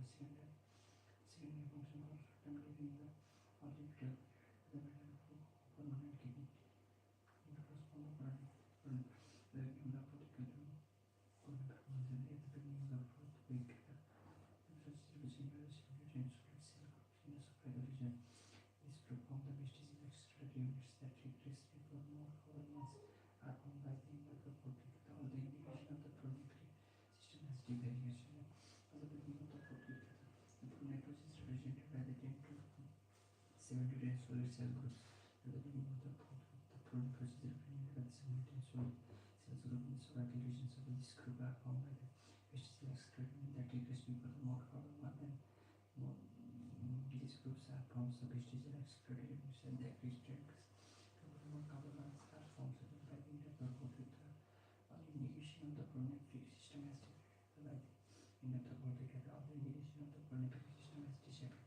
secondary function of during the orbital the permanent kidney in the corresponding the particular at the beginning of the week in the supply region. This perform the vestige extra units that replace people more colonies are formed by the end of the cortex. All the indication of the proliferative system has deviation. At the beginning of the cortex, the proliferative is represented by the 10 to 70 solid cell groups. At the beginning of the proliferative is represented by the 70 solid cells group in the solar regions of this group are formed by the vestige excretion that replace people more colonies than more. These groups are forms of vestigial excretory units and the existence of carbon are forms of the binding network with the indication of the proliferative system as defined in the cortex. All the indication of the proliferative system as disappeared.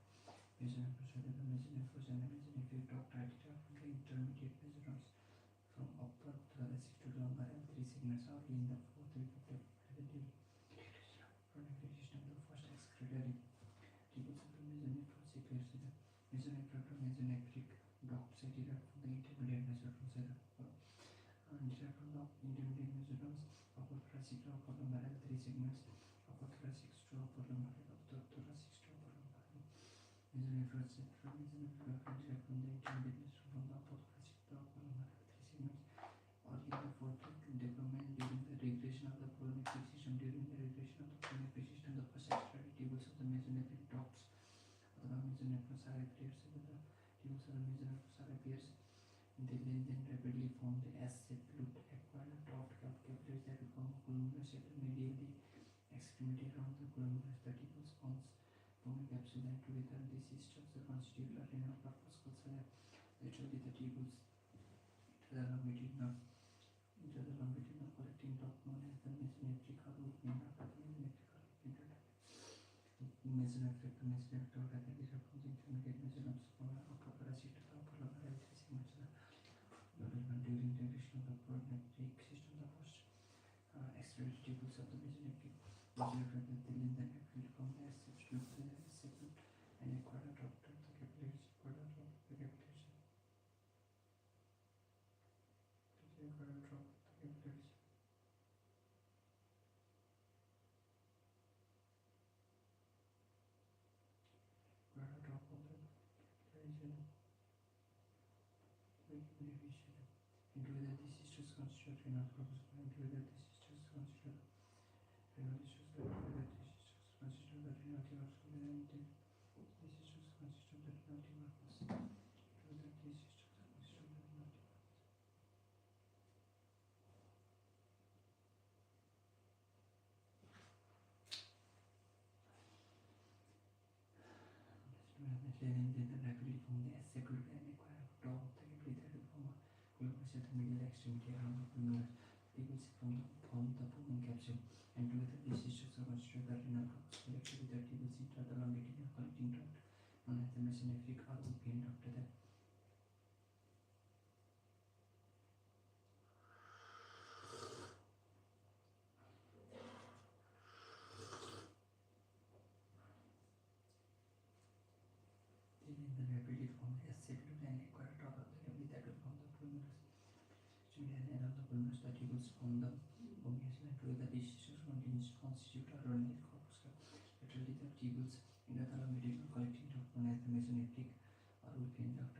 Mesonephros and the mesonephros and the mesonephric duct are derived from the intermediate mesons from upper thoracic to lumbar and 3 segments are in the fourth week of the proliferative system. The first excretory tubules of the mesonephros appears in the mesonephric ducts are derived from the intermediate mesons derived from the intermediate mesons upper thoracic to upper lumbar and 3 segments upper thoracic to upper lumbar and upper thoracic to upper lumbar. Mesonephros derived from the intermediate mesons from the upper thoracic to upper lumbar and 3 segments or in the fourth development during the regression of the proliferative system. During the regression of the proliferative system, the first excretory tubules of the mesonephric ducts of the mesonephros appears. The tubules of the mesonephros appears. They then rapidly form the S-shaped loop, acquire taut capillaries that become glomerulus at the medially extremity around the glomerulus. The tubules forms bone capsule and together these structures constitute a renal corpuscles. Laterally the tubules into the longitudinal collecting duct known as the mesonephric or root vein of the mesonephric mesonephric duct are derived from the intermediate mesons from the upper thoracic to the upper lumbar and 3 segments. During the regression of the proliferative system, the first excretory tubules of the mesonephric then rapidly form the S-shaped loop to the S-segment and acquire a duct of the capillaries. And together these systems constitute renal corpuscle and together these systems constitute renal tissues and together these systems constitute the renal tubercle and these systems constitute the renal tubercles. Together these systems constitute the renal tubercles. Then rapidly form the S-shaped loop and acquire a top of the capillary that will form a glomerulus at the medial extremity around the glomerulus. Tubules form the bone capsule and together these systems constitute the renal corpuscle. Collectively the tubules enter the longitudinal collecting duct known as the mesonephric or root vein duct. Then rapidly form the S-shaped loop and acquire top of the capillary that will form the glomerulus. And around the glomerulus, the tubules form the bone capsule and together these systems continues to constitute a renal corpuscle. Laterally, the tubules enter the longitudinal collecting duct known as the mesonephric or root vein duct.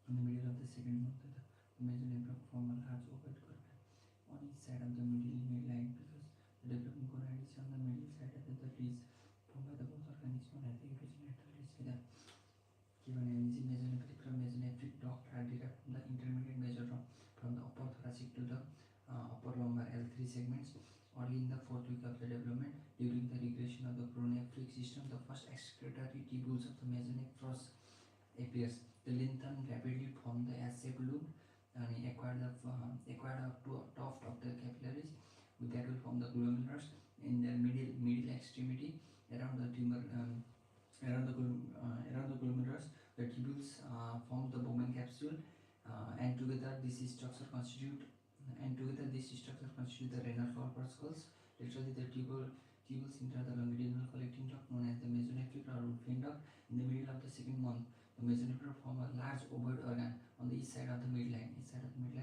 In the middle of the second month, the mesonephron form a large oval curve on each side of the middle line because the developing gonad is on the middle side of the leads formed by the both organs known as the urogenital leads. Given energy mesonephric duct are derived from the intermediate mesonephron from the upper thoracic to the upper lumbar L3 segments. Early in the fourth week of the development, during the regression of the proliferative system, the first excretory tubules of the mesonephros appears. The lengthen rapidly form the S-shaped loop and acquire a tuft of the capillaries that will form the glomerulus in the middle extremity around the tumor. Around the glomerulus, the tubules form the bone capsule, and together this structure constitute the renal corpuscles. Literally, the tubules enter the longitudinal collecting duct known as the mesonephric or Wolfram duct. In the middle of the second month, the mesonephric form a large ovoid organ on the east side of the midline.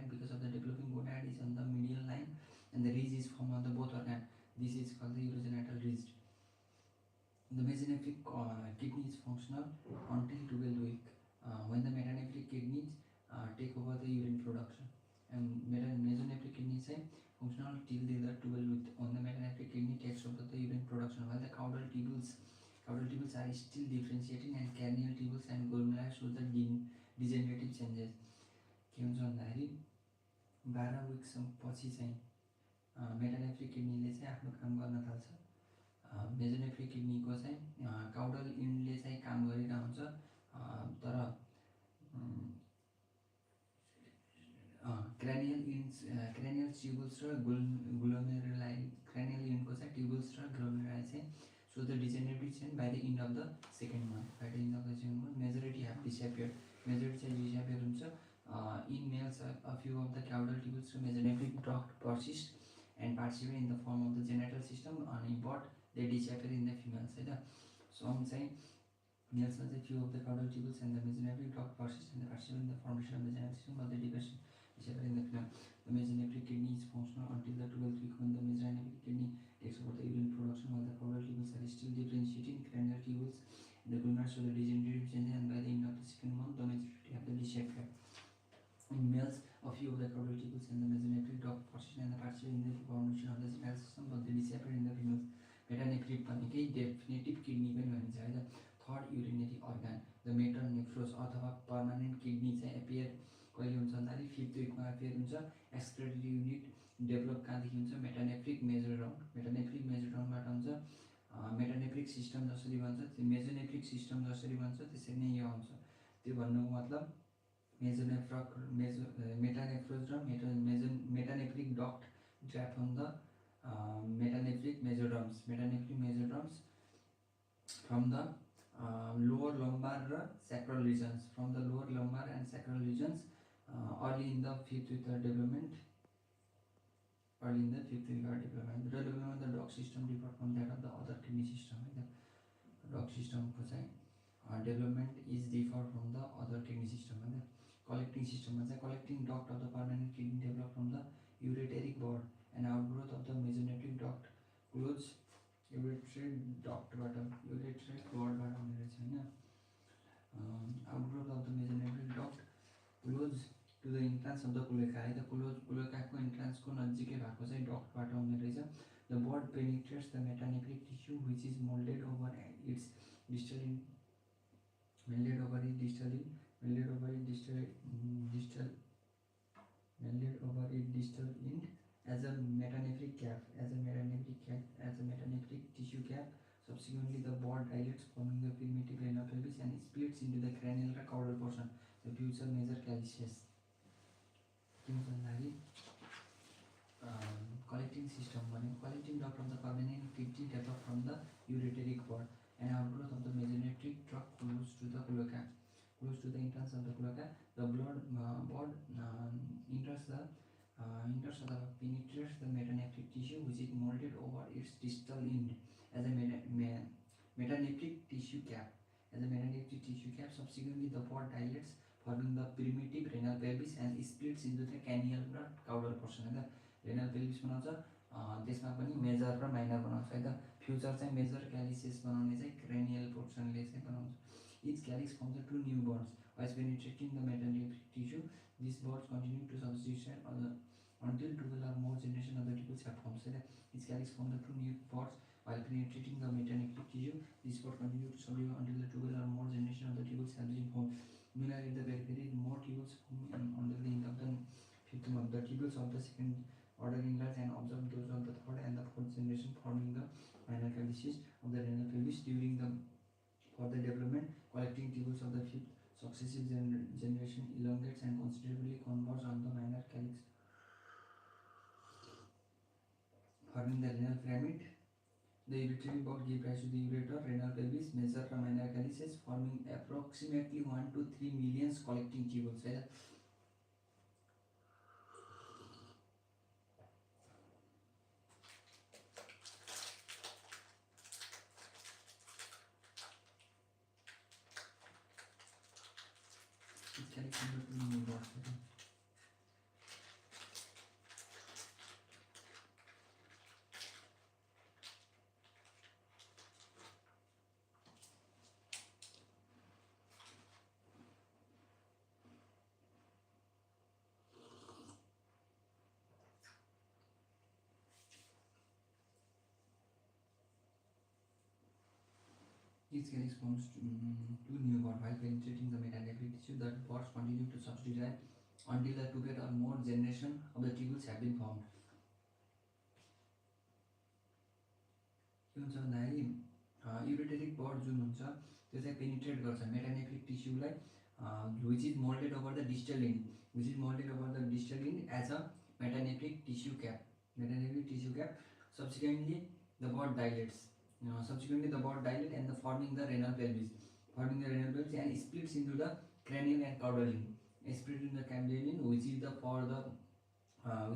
Because of the developing gonad is on the medial line and the ridge is formed on the both organ. This is called the urogenital ridge. The mesonephric kidney is functional until 12th week, when the metanephric kidneys take over the urine production. And mesonephric kidney is functional till the 12th week, when the metanephric kidney takes over the urine production. While the caudal tubules are still differentiating, and cranial tubules and glomeruli show the degenerative changes. के हुन्छ भन्दाखेरि 12 विकपछि चाहिँ metanephric किडनीले चाहिँ आफ्नो काम गर्न थाल्छ. मेजोनेफ्रिक किडनीको चाहिँ काउडल इन्डले चाहिँ काम गरिरहेको हुन्छ, तर क्रेनियल ट्युबल्स र ग्लोमेरुलाई क्रेनियल इन्डको चाहिँ ट्युबल्स र ग्लोमेरुलाई चाहिँ so the degenerative change by the end of the second month. Majority have disappear. Majority चाहिँ डिसएपियर हुन्छ. In males, a few of the caudal tubules to mesonephric duct persist and participate in the form of the genital system, but they disappear in the females. Some say males have a few of the caudal tubules and the mesonephric duct persist and participate in the formation of the genital system, but they disappear in the female. The mesonephric kidney is functional until the 12th week, when the mesonephric kidney takes over the urine production, while the caudal tubules are still differentiating. Cranial tubules and the glomeruli show the degenerative change, and by the end of the second month, the majority have the disappear. In males, a few of the caudal tubules and the mesonephric duct persist and participate in the formation of the genital system, but they disappear in the females. Metanephric भनेकै definitive kidney पनि भनिन्छ हैन. Third urinary organ the मेटानेफ्रोस अथवा permanent kidney चाहिँ appear कहिले हुन्छ भन्दाखेरि 5th विकमा appear हुन्छ. एक्सक्रेटरी युनिट डेभलप कहाँदेखि हुन्छ? मेटानेफ्रिक मेजोड्रम. मेटानेफ्रिक मेजोड्रमबाट हुन्छ. मेटानेफ्रिक सिस्टम जसरी भन्छ, मेजोनेफ्रिक सिस्टम जसरी भन्छ त्यसरी नै यो आउँछ. त्यो भन्नुको मतलब मेटानेफ्रोस र metanephric duct drop from the metanephric mesoderms from the lower lumbar sacral regions, early in the 5th week of development. The development of the duct system differ from that of the other kidney system. The duct system development is differ from the other kidney system. Collecting system, collecting duct of the permanent kidney develop from the ureteric board and outgrowth of the mesonephric duct close ureteric board outgrowth of the mesonephric duct close to the entrance of the cloaca. The cloaca को entrance को नजिकै भएको चाहिँ duct बाट आउने रहेछ. The board penetrates the metanephric tissue which is molded over its distal end as a metanephric cap, tissue cap. Subsequently, the board dilates, forming the primitive renal pelvis and splits into the cranial and caudal portion, the future major calyces. Collecting system. Collecting duct of the permanent kidney develop from the ureteric board and outgrowth of the mesonephric duct close to the cloaca. Close to the entrance of the cloaca, the board penetrates the metanephric tissue which is molded over its distal end as a metanephric tissue cap. Subsequently, the board dilates, forming the primitive renal pelvis and splits into the cranial and caudal portion. Renal pelvis बनाउँछ, त्यसमा पनि major र minor बनाउँछ है त. Future चाहिँ major क्यालिसेस बनाउने चाहिँ क्रेनियल पोर्सनले चाहिँ बनाउँछ. Each calyx forms the 2 new bonds. While penetrating the metanephric tissue, these bonds continue to substitute until 12 or more generations of the tubules have formed. Each calyx forms the 2 new bonds. While penetrating the metanephric tissue, these bonds continue to substitute until the 12 or more generations of the tubules have been formed. Meanwhile, in the periphery, more tubules form until the end of the 5th month. The tubules of the second order enlarge and absorb those of the 3rd and the 4th generation, forming the minor calyces of the renal pelvis. During the further development, collecting tubules of the 5th successive generation elongates and considerably converge on the minor calyx, forming the renal pyramid. The ureteric board gives rise to the ureter, renal pelvis, major and minor calyces, forming approximately 1 to 3 million collecting tubules. each calyx forms two new buds while penetrating the metanephric tissue. The buds continue to subdivide until the 2 or more generation of the tubules have been formed. के हुन्छ भन्दाखेरि युरेटेरिक बड जुन हुन्छ त्यो चाहिँ penetrate गर्छ metanephric टिस्युलाई which is molded over the distal end, as a metanephric tissue cap. Subsequently the bud dilates. And forming the renal pelvis, and splits into the cranial and caudalin. Which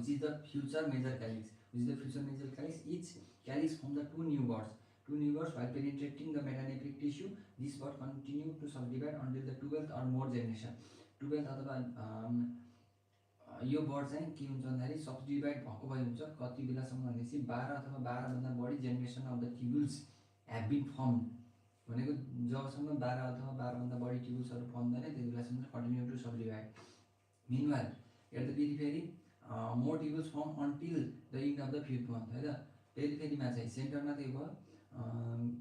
is the future major calyx. Each calyx from the two new buds while penetrating the metanephric tissue. This bud continue to subdivide until the 12th or more generation. 12th अथवा यो बड चाहिँ के हुन्छ भन्दाखेरि सबडिभाइड भएको भइ हुन्छ कति बेलासम्म भनेपछि 12 अथवा 12 भन्दा बढी generation of the tubules have been formed भनेको जबसम्म 12 अथवा 12 भन्दा बढी ट्युबुल्सहरु फर्म हुँदैन त्यति बेलासम्म continue to subdivide. Meanwhile, at the periphery, more tubules form until the end of the 5th month. है त पेरिफेरीमा चाहिँ सेन्टरमा त्यही भयो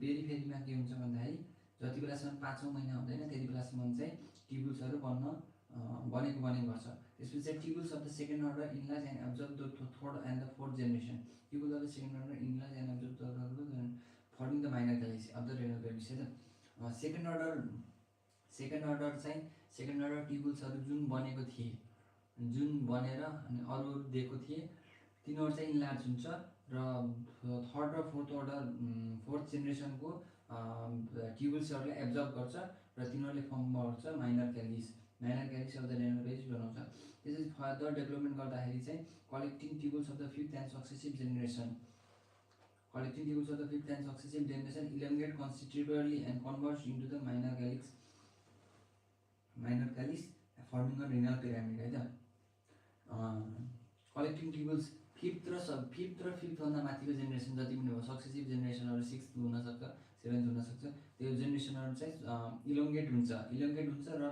पेरिफेरीमा के हुन्छ भन्दाखेरि जति बेलासम्म 5औं महिना हुँदैन त्यति बेलासम्म चाहिँ ट्युबुल्सहरु बनेको गर्छ. त्यसपछि चाहिँ tubules of the second order enlarge and absorb the third and the fourth generation. Tubules of the second order enlarge and absorb the third forming the minor calyx of the renal pelvis. है त second order ट्युबुल्सहरु जुन बनेको थिए जुन बनेर अनि अरु दिएको थिए तिनीहरु चाहिँ इनलार्ज हुन्छ र थर्ड र फोर्थ जेनेरेसनको ट्युबुल्सहरुले एब्जर्ब गर्छ र तिनीहरुले फर्म गर्छ minor calyx of the renal pelvis बनाउँछ. त्यसपछि फर्दर डेभलपमेन्ट गर्दाखेरि चाहिँ collecting tubules of the fifth and successive generation elongate considerably and converge into the minor calyx forming a renal pyramid. है त कलेक्टिङ ट्युबुल्स फिफ्थ र fifth भन्दा माथिको generation जति पनि हो सक्सेसिभ जेनेरेसनहरु 6th हुन सक्छ 7th हुन सक्छ त्यो जेनेरेसनहरु चाहिँ इलोंगेट हुन्छ र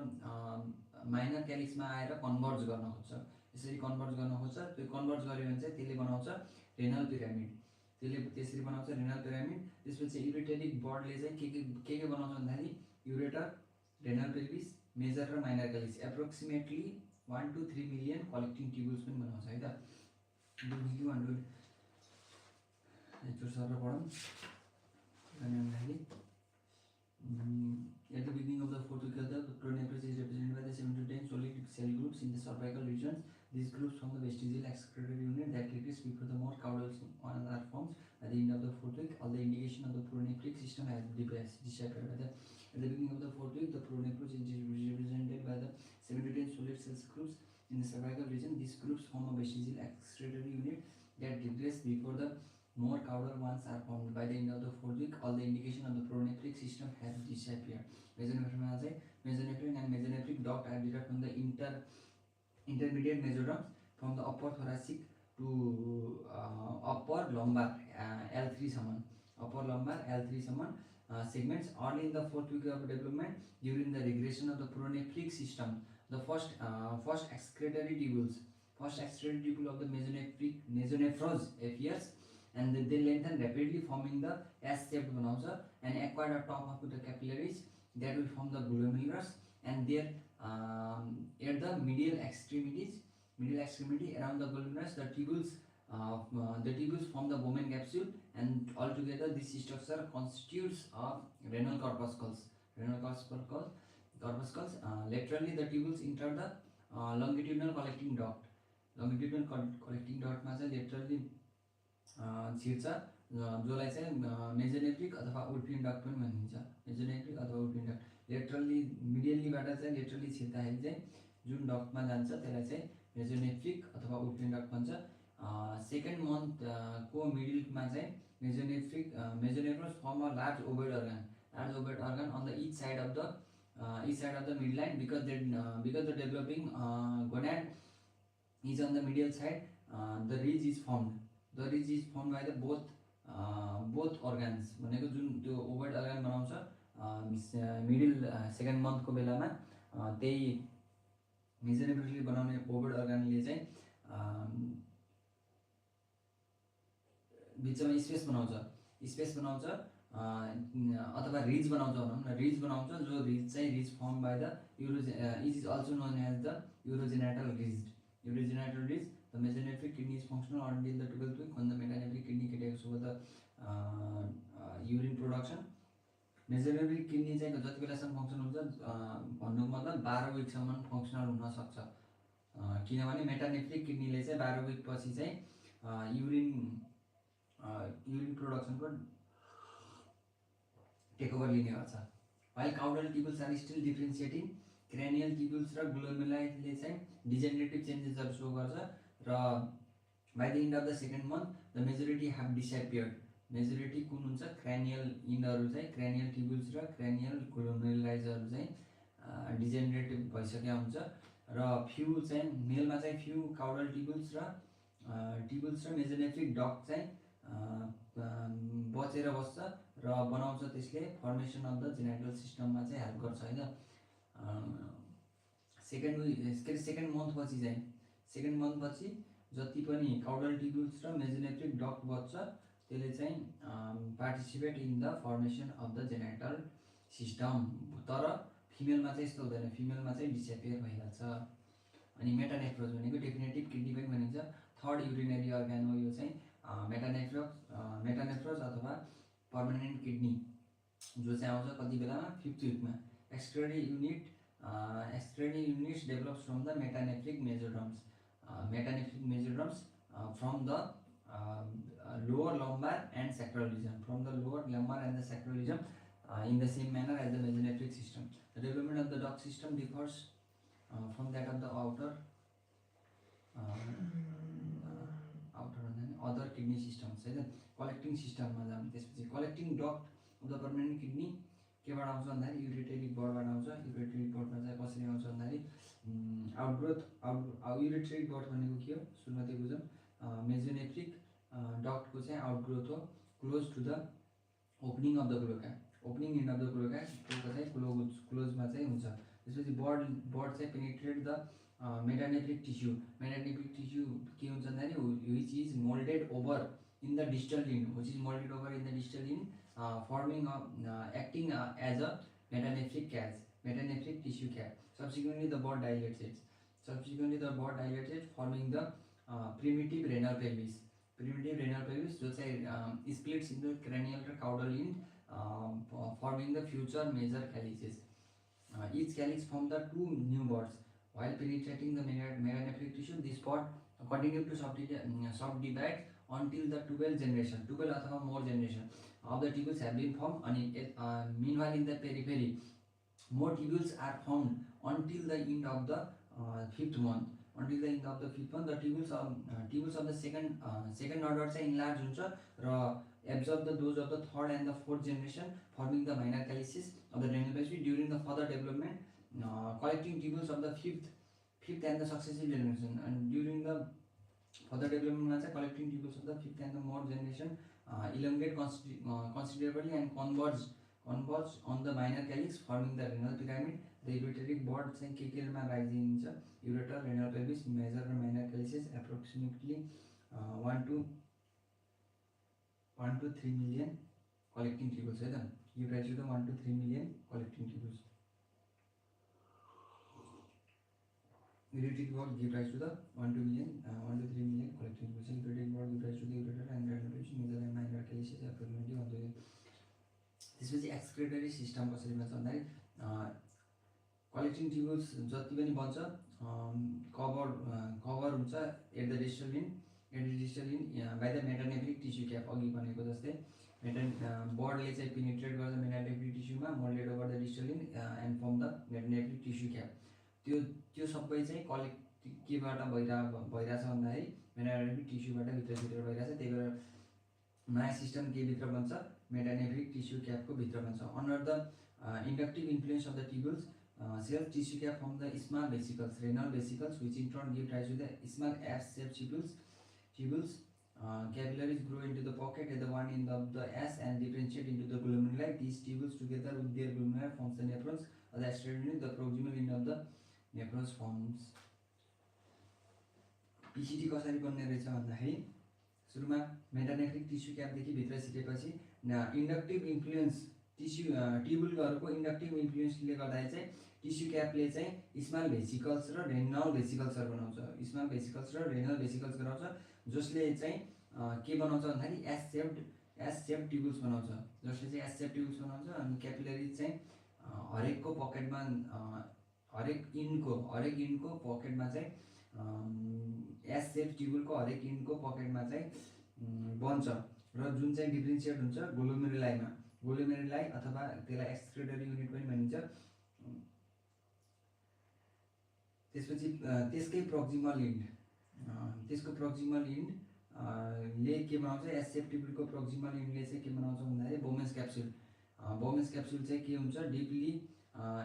माइनर क्यालिक्समा आएर कन्भर्ज गर्न खोज्छ. यसरी कन्भर्ज गर्न खोज्छ त्यो कन्भर्ज गर्यो भने चाहिँ त्यसले बनाउँछ रेनल पिरामिड. त्यसपछि युरेटेरिक बडले चाहिँ के बनाउँछ भन्दाखेरि युरेटर रेनल पेल्भिस मेजर र minor calyx approximately 1 to 3 million collecting tubules पनि बनाउँछ. है त At the beginning of the fourth week, the pronephros is represented by the 7 to 10 solid cell groups in the cervical regions. These groups form the vestigial excretory unit that regress before the more caudal are formed. At the end of the fourth week, all the indication of the pronephric system has disappeared. At the beginning of the fourth week, the pronephros is represented by the 7 to 10 solid cell groups in the cervical region. These groups form a vestigial excretory unit that regress before the more caudal ones are formed. By the end of the fourth week, all the indication of the pronephric system has disappeared. Mesonephric and mesonephric duct are derived from the intermediate mesoderm from the upper thoracic to upper lumbar L3 summon. Segments early in the fourth week of development during the regression of the pronephric system. The first excretory tubule of the mesonephros appears and they lengthen rapidly, forming the S-shaped बनाउँछ and acquire a top of the capillaries that will form the glomerulus, and there at the medial extremity around the glomerulus the tubules form the Bowman capsule, and altogether this structure constitutes of renal corpuscles. Laterally the tubules enter the longitudinal collecting duct. मा चाहिँ laterally छिर्छ जसलाई चाहिँ mesonephric अथवा Wolffian duct पनि भनिन्छ. Laterally मिडियलीबाट चाहिँ laterally छिर्दाखेरि चाहिँ जुन डक्टमा जान्छ त्यसलाई चाहिँ मेजोनेफ्रिक अथवा उल्फिन डक्ट भन्छ. सेकेन्ड मन्थ को मिडलमा चाहिँ mesonephros form a large ovoid organ on the each side of the midline because the developing gonad is on the medial side. The ridge is formed by the both organs भनेको जुन त्यो ओभर्ड organ बनाउँछ middle second month को बेलामा त्यही मेजोनेफ्रोसले बनाउने ओभर्ड अर्गनले चाहिँ बिचमा स्पेस बनाउँछ अथवा रिज बनाउँछ भनौँ न, रिज बनाउँछ, जो रिज चाहिँ ridge form by the is also known as the urogenital ridge. Urogenital ridge the mesonephric kidney is functional until the 12th week when the metanephric kidney केटेको छ the urine production. Mesonephric kidney चाहिँ जति बेलासम्म function हुन्छ भन्नुको मतलब 12 विकसम्म functional हुन सक्छ, किनभने मेटानेफ्रिक किडनीले चाहिँ 12 विक पछि चाहिँ युरिन प्रोडक्सनको टेकओभर लिने गर्छ। While caudal tubules are still differentiating, cranial tubules र ग्लोमेरुलाले चाहिँ डिजेनरेटिभ चेन्जेसहरू सो गर्छ र by the end of the second month the majority have disappeared. Majority कुन हुन्छ, क्रेनियल इन्डहरू चाहिँ क्रेनियल टिबल्स र क्रेनियल ग्लोमेरुलाइजहरू चाहिँ डिजेनरेटिभ भइसकेको हुन्छ र फ्यु चाहिँ मेलमा चाहिँ फ्यु काउडल टिबल्स र मेजोनेफ्रिक डक्ट चाहिँ बचेर बस्छ र बनाउँछ, त्यसले फर्मेसन अफ द जेनाइटल सिस्टममा चाहिँ हेल्प गर्छ होइन। सेकेन्ड मन्थ पछि जति पनि काउडल टिबल्स र मेजोनेफ्रिक डक्ट बच्छ त्यसले चाहिँ participate in the formation of the genital system. तर फिमेलमा चाहिँ यस्तो हुँदैन, फिमेलमा चाहिँ डिसएपियर भइहाल्छ। अनि मेटानेफ्रोज भनेको डेफिनेटिभ किडनी पनि भनिन्छ, थर्ड युरिनरी अर्गान हो यो चाहिँ मेटानेफ्रोज अथवा पर्मानेन्ट किडनी, जो चाहिँ आउँछ कति बेलामा 5th विकमा। Excretory units develops from the metanephric mesoderms from the lower lumbar and sacral region, in the same manner as the mesonephric system. The development of the duct system differs from that of the outer other kidney systems है। Collecting सिस्टममा जाऊँ, त्यसपछि collecting duct of the permanent kidney केबाट आउँछ भन्दाखेरि युरेटरी बर्डबाट आउँछ। युरेटरी बर्डमा चाहिँ कसरी आउँछ भन्दाखेरि युरेटरी बर्ड भनेको के हो सुरुमा त्यो बुझौँ। मेजोनेफ्रिक डक्टको चाहिँ आउटग्रोथ हो close to the opening of the cloaca, opening end of the cloaca चाहिँ क्लोजमा चाहिँ हुन्छ। त्यसपछि बर्ड चाहिँ पेनिट्रेट द मेटानेफ्रिक टिस्यू के हुन्छ भन्दाखेरि which is moulded over in the distal लिन, forming acting as a metanephric tissue cap. Subsequently the bud dilates it, forming the primitive renal pelvis, जो चाहिँ splits into cranial र caudal end, forming the future major calyces. Each calyx form the two new buds. While penetrating the metanephric tissue, this bud continue to subdivide until the 12 अथवा more generation of the tubules have been formed. Meanwhile in the periphery more tubules are formed until the end of the 5th month. The tubules of the second order चाहिँ enlarge हुन्छ र absorb the dose of the third and the fourth generation, forming the minor calyces of the renal pelvis. During the further development, collecting tubules of the fifth and the successive generation, and during the further development collecting tubules of the fifth and the more generation elongate considerably and converge on the minor calyx, forming the renal pyramid. The ureteric bud चाहिँ के केमा राखिन्छ, ureter, renal pelvis, major र minor calyces, approximately 1 to 3 million collecting tubules है त। You guys should 1 to 3 million collecting tubules. Ureteric bud give rise to the 1 to 3 million collecting tubules. Ureteric bud give rise to the ureter and renal pelvis, major and minor calyces, approximately 1 to 3. त्यसपछि excretory system कसरी भन्छ भन्दाखेरि collecting tubules जति पनि बन्छ cover हुन्छ at the distal end by the metanephric tissue cap. अघि भनेको जस्तै बर्डले चाहिँ पेनिट्रेट गर्छ मेटानेफ्रिक टिस्यूमा, molded over the distal end and form the metanephric tissue cap. त्यो सबै चाहिँ केबाट भइरहेछ भन्दाखेरि मेटानेफ्रिक टिस्यूबाट भित्र भइरहेछ। त्यही भएर नयाँ सिस्टम के भित्र बन्छ, मेटानेफ्रिक टिस्यू क्यापको भित्र बन्छ। Under the inductive influence of the tubules, cells tissue cap form the small vesicles, renal vesicles, which in turn give rise to the small S-shaped tubules. Capillaries grow into the pocket at the one end of the S and differentiate into the glomeruli. These tubules together with their glomeruli forms the nephrons. The externally the proximal end of the nephrons forms. PCT कसरी बन्ने रहेछ भन्दाखेरि सुरुमा metanephric tissue क्यापदेखि भित्र छिरेपछि inductive influence ट्युबुलहरूको inductive इन्फ्लुएन्सले गर्दाखेरि चाहिँ tissue क्यापले चाहिँ small भेसिकल्स र रेनल भेसिकल्सहरू बनाउँछ, स्मल भेसिकल्स र रेनल भेसिकल्स गराउँछ, जसले चाहिँ के बनाउँछ भन्दाखेरि एस सेप्ड ट्युबुल्स बनाउँछ, जसले चाहिँ एस सेप्ड ट्युबुल्स बनाउँछ। अनि क्यापिलरिज चाहिँ हरेक इन्डको पकेटमा चाहिँ एस सेप्ड ट्युबुलको हरेक इन्डको पकेटमा चाहिँ बन्छ, र जुन चाहिँ डिफ्रेन्सिएट हुन्छ ग्लोमेरुलाई अथवा त्यसलाई एक्सक्रिटरी युनिट पनि भनिन्छ। त्यसपछि त्यसको प्रक्सिमल इन्ड ले के बनाउँछ, एस सेप्ड ट्युबुलको प्रक्सिमल इन्डले चाहिँ के बनाउँछ भन्दाखेरि बोमेन्स क्याप्सुल चाहिँ के हुन्छ, deeply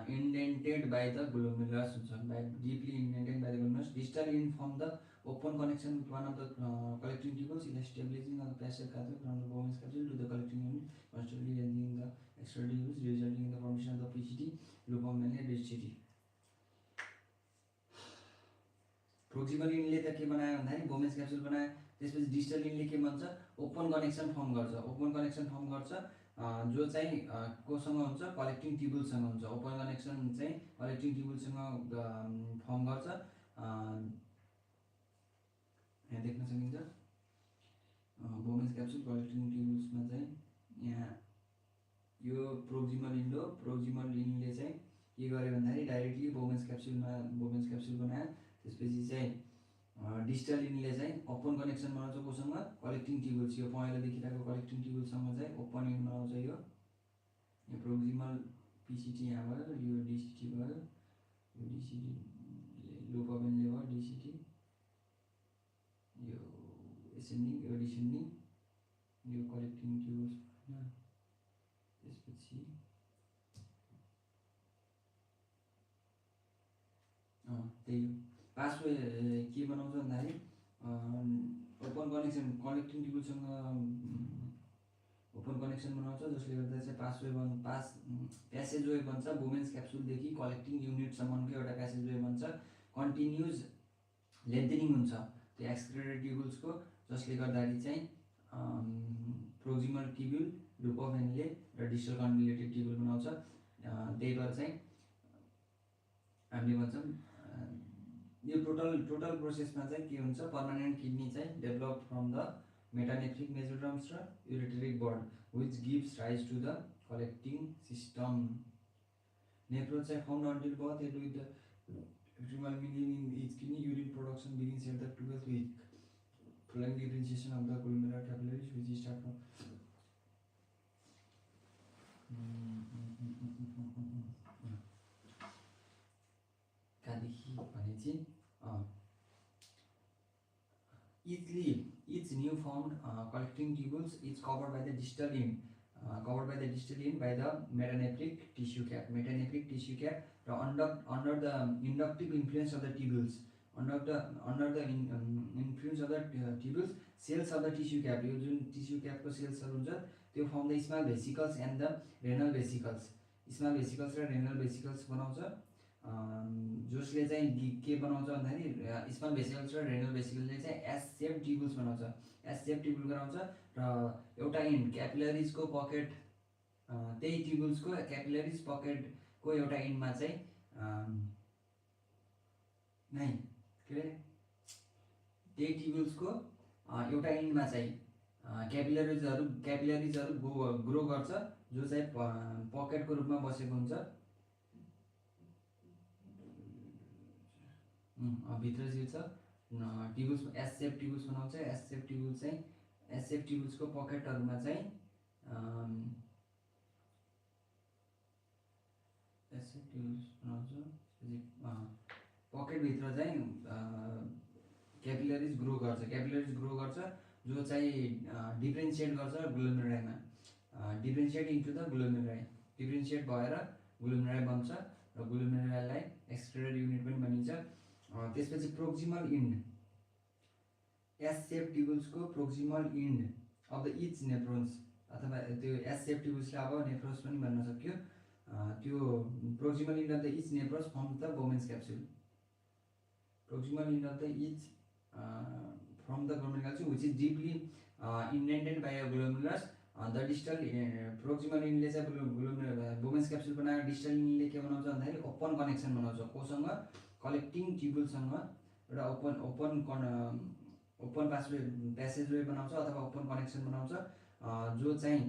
indented by the glomerulus deeply indented by the glomerulus. Distal end form the open connection with one of the collecting tubules, establishing a passage pathway from the Bowman's capsule to the collecting unit, constantly lengthening the external tubules, resulting in the formation of the PCT, loopum and DCT. Proximal इनले त के बनायो भन्दाखेरि Bowman's capsule बनायो। त्यसपछि distal इनले के भन्छ, ओपन कनेक्सन फर्म गर्छ जो चाहिँ कोसँग हुन्छ, कलेक्टिङ ट्युबुलसँग हुन्छ। ओपन कनेक्सन चाहिँ कलेक्टिङ ट्युबुलसँग फर्म गर्छ। यहाँ देख्न सकिन्छ बोमेन्स क्याप्सुल कलेक्टिङ ट्युबुल्समा चाहिँ यहाँ यो प्रोक्सिमल इनले चाहिँ के गर्यो भन्दाखेरि डाइरेक्टली बोमेन्स क्याप्सुल बनायो। त्यसपछि चाहिँ डिस्टल इनले चाहिँ ओपन कनेक्सन बनाउँछ कोसँग, कलेक्टिङ ट्युबुल्स, यो पहेँलो देखिरहेको कलेक्टिङ ट्युबुलसँग चाहिँ ओपन इन्ड बनाउँछ। यो प्रोक्सिमल पिसिटी यहाँ भयो, यो डिसिटी भयो, यो डिसिटी लोकल इनले भयो, डिसिटी यो एसेन्डिङ, यो डिसेन्डिङ, यो कलेक्टिङ ट्युबुल्स होइन। त्यसपछि त्यही पासवे के बनाउँछ भन्दाखेरि ओपन कनेक्सन कलेक्टिङ ट्युबुलसँग ओपन कनेक्सन बनाउँछ, जसले गर्दा चाहिँ प्यासेजवे बन्छ। वुमेन्स क्याप्सुलदेखि कलेक्टिङ युनिटसम्मको एउटा प्यासेजवे बन्छ। कन्टिन्युज लेन्थनिङ हुन्छ त्यो एक्सक्रिटरी ट्युबुल्सको, जसले गर्दाखेरि चाहिँ प्रोक्सिमल ट्युबुल, लुप अफ भेनले र डिस्टल कन्भोल्युटेड ट्युबुल बनाउँछ। त्यही भएर चाहिँ हामीले भन्छौँ यो टोटल प्रोसेसमा चाहिँ के हुन्छ, पर्मानेन्ट किडनी चाहिँ डेभलप फ्रम द मेटानेफ्रिक मेसोड्रम्स र युरेटेरिक bird which gives rise to the collecting system. Nephron चाहिँ formed until birth and with the optimal meaning in each kidney. Urine production begins at the 12th week. Following differentiation of the glomerular capillaries which start from each new formed collecting tubules is covered by the distal end by the metanephric tissue cap र under the inductive influence of the tubules, under the influence of the tubules, cells of the tissue cap, यो जुन tissue cap को cells हुन्छ त्यो form the small vesicles and the renal vesicles, small vesicles र renal vesicles बनाउँछ, जसले चाहिँ के बनाउँछ भन्दाखेरि स्मल भेसिकल्स र रेनल भेसिकल्सले चाहिँ एस सेप ट्युबुल्स बनाउँछ, एस सेप ट्युबुल गराउँछ। र एउटा इन्ड क्यापिलरिजको पकेट, त्यही ट्युबुल्सको क्यापिलरिज पकेटको एउटा इन्डमा चाहिँ त्यही ट्युबुल्सको एउटा इन्डमा चाहिँ क्यापिलरिजहरू ग्रो गर्छ, जो चाहिँ पकेटको रूपमा बसेको हुन्छ। भित्र चाहिँ छ ट्युबुल्स एस सेप ट्युबुल्स बनाउँछ। एस सेप ट्युबुल्सको पकेटहरूमा चाहिँ एस सेप ट्युबुल्स बनाउँछ। पकेटभित्र चाहिँ क्यापिलरिज ग्रो गर्छ, जो चाहिँ डिफ्रेन्सिएट गर्छ ग्लोमेरुलाईमा, differentiate into the glomeruli, differentiate भएर ग्लोमेरुलाई बन्छ र ग्लोमेरुलाईलाई एक्सक्रिटरी युनिट पनि भनिन्छ। त्यसपछि प्रोक्सिमल इन्ड, एस सेप ट्युबुल्सको proximal end of the each nephrons, अथवा त्यो एस सेप ट्युबुल्सले अब नेफ्रोन्स पनि भन्न सक्यो। त्यो proximal end of the each nephrons from the Bowman's capsule, proximal end of the each from the glomerulus which is deeply indented by a glomerulus the distal proximal इनले चाहिँ women's capsule बनाएर distal इनले के बनाउँछ भन्दाखेरि open connection बनाउँछ कोसँग collecting ट्युबुलसँग एउटा ओपन प्यासेजवे बनाउँछ अथवा ओपन कनेक्सन बनाउँछ जो चाहिँ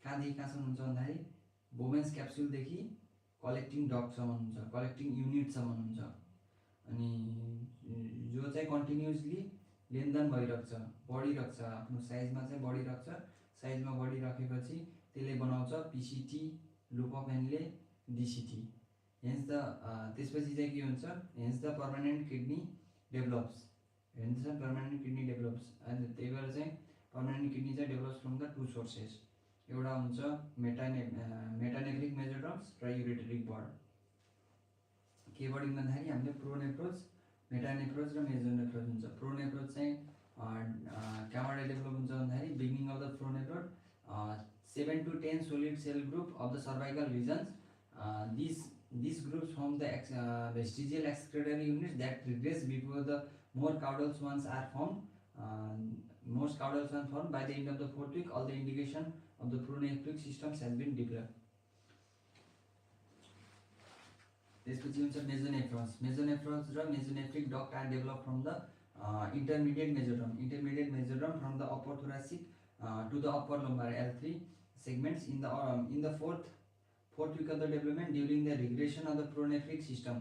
कहाँदेखि कहाँसम्म हुन्छ भन्दाखेरि वुमेन्स क्याप्सुलदेखि कलेक्टिङ डक्टसम्म हुन्छ कलेक्टिङ युनिटसम्म हुन्छ अनि जो चाहिँ कन्टिन्युसली लेनदेन भइरहेको छ बढिरहेको छ आफ्नो साइजमा चाहिँ बढिरहेको छ साइजमा बढिराखेपछि त्यसले बनाउँछ PCT loop of Henle DCT hence the त्यसपछि चाहिँ के हुन्छ hence the permanent kidney develops and त्यही भएर चाहिँ पर्मानेन्ट किडनी चाहिँ develops from the two sources एउटा हुन्छ मेटानेफ्रिक मेजोड्रम्स र युरेटेरिक बर्ड के बढी भन्दाखेरि हामीले प्रोनेफ्रोज मेटानेफ्रोज र मेजोनेफ्रोज हुन्छ प्रोनेफ्रोज चाहिँ कहाँबाट डेभलप हुन्छ भन्दाखेरि beginning of the प्रोनेफ्रोज 7 to 10 solid cell group of the cervical regions. These groups form the vestigial excretory units that regress before the more caudal ones are formed. Most caudal ones formed by the end of the 4th week. All the indication of the pronephric systems has been developed. त्यसपछि हुन्छ mesonephros र mesonephric duct are develop from the intermediate mesoderm from the upper thoracic to the upper lumbar L3 segments in the fourth week of the development during the regression of the pronephric system.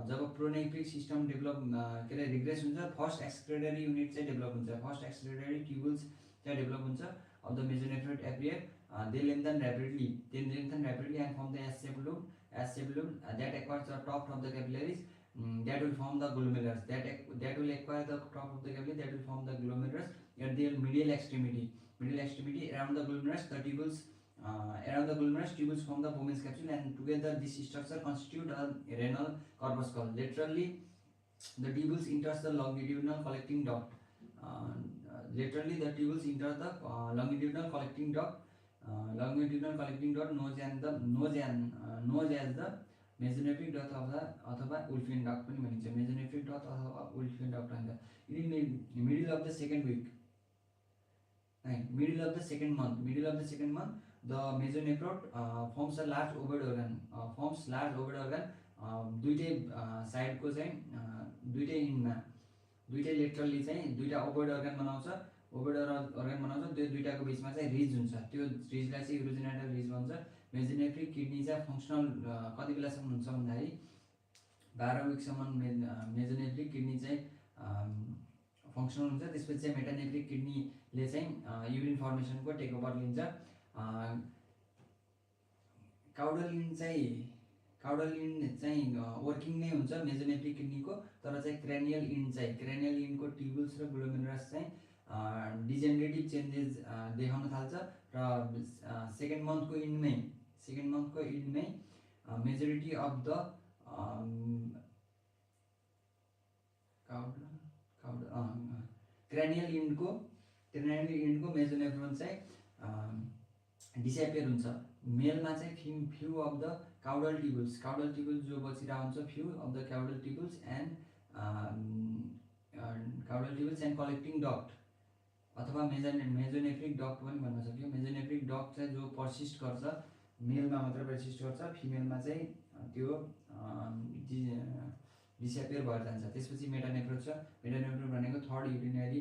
जब pronephric system develop के अरे regress हुन्छ first excretory unit चाहिँ develop हुन्छ first excretory tubules चाहिँ develop हुन्छ of the mesonephros appear they lengthen rapidly and form the S-shaped loop that acquires the top of the capillaries that will form the glomerulus that will acquire the top of the capillary that will form the glomerulus at their medial extremity around the glomerulus the tubules form the Bowman's capsule and together this structure constitute a renal corpuscle. Laterally the tubules enters the longitudinal collecting duct known as the mesonephric duct अथवा Wolffian duct पनि भनिन्छ mesonephric duct अथवा Wolffian duct भनिन्छ in middle of the second week middle of the second month the mesonephros forms a large ovoid organ दुईटै साइडको चाहिँ दुईटै इन्डमा दुईटै लेटरली चाहिँ दुईटा ओभर्ड अर्गन बनाउँछ त्यो दुईटाको बिचमा चाहिँ रिज हुन्छ त्यो रिजलाई चाहिँ युरोजेनाइटल रिज भन्छ मेजोनेफ्रिक किडनी चाहिँ फङ्सनल कति बेलासम्म हुन्छ भन्दाखेरि 12 विकसम्म मेजोनेफ्रिक किडनी चाहिँ फङ्सनल हुन्छ त्यसपछि चाहिँ मेटानेफ्रिक किडनीले चाहिँ युरिन फर्मेसनको टेक ओभर लिन्छ काउडल इन्ड चाहिँ वर्किङ नै हुन्छ मेजोनेफ्रिक किडनीको तर चाहिँ क्रेनियल इन्डको ट्युबुल्स र ग्लोमेरुलस चाहिँ डिजेनरेटिभ चेन्जेस देखाउन थाल्छ र सेकेन्ड मन्थको इन्डमै मेजोरिटी अफ द क्रेनियल इन्डको मेजोनेफ्रोन चाहिँ डिसएपियर हुन्छ मेलमा चाहिँ few of the caudal tubules जो बचिरहेको हुन्छ few of the caudal tubules and collecting duct अथवा मेजोनेफ्रिक डक्ट पनि भन्न सकियो मेजोनेफ्रिक डक्ट चाहिँ जो पर्सिस्ट गर्छ मेलमा मात्र पर्सिस्ट गर्छ फिमेलमा चाहिँ त्यो डिसएपियर भएर जान्छ त्यसपछि मेटानेफ्रोज छ मेटानेफ्रोज भनेको थर्ड युरिनरी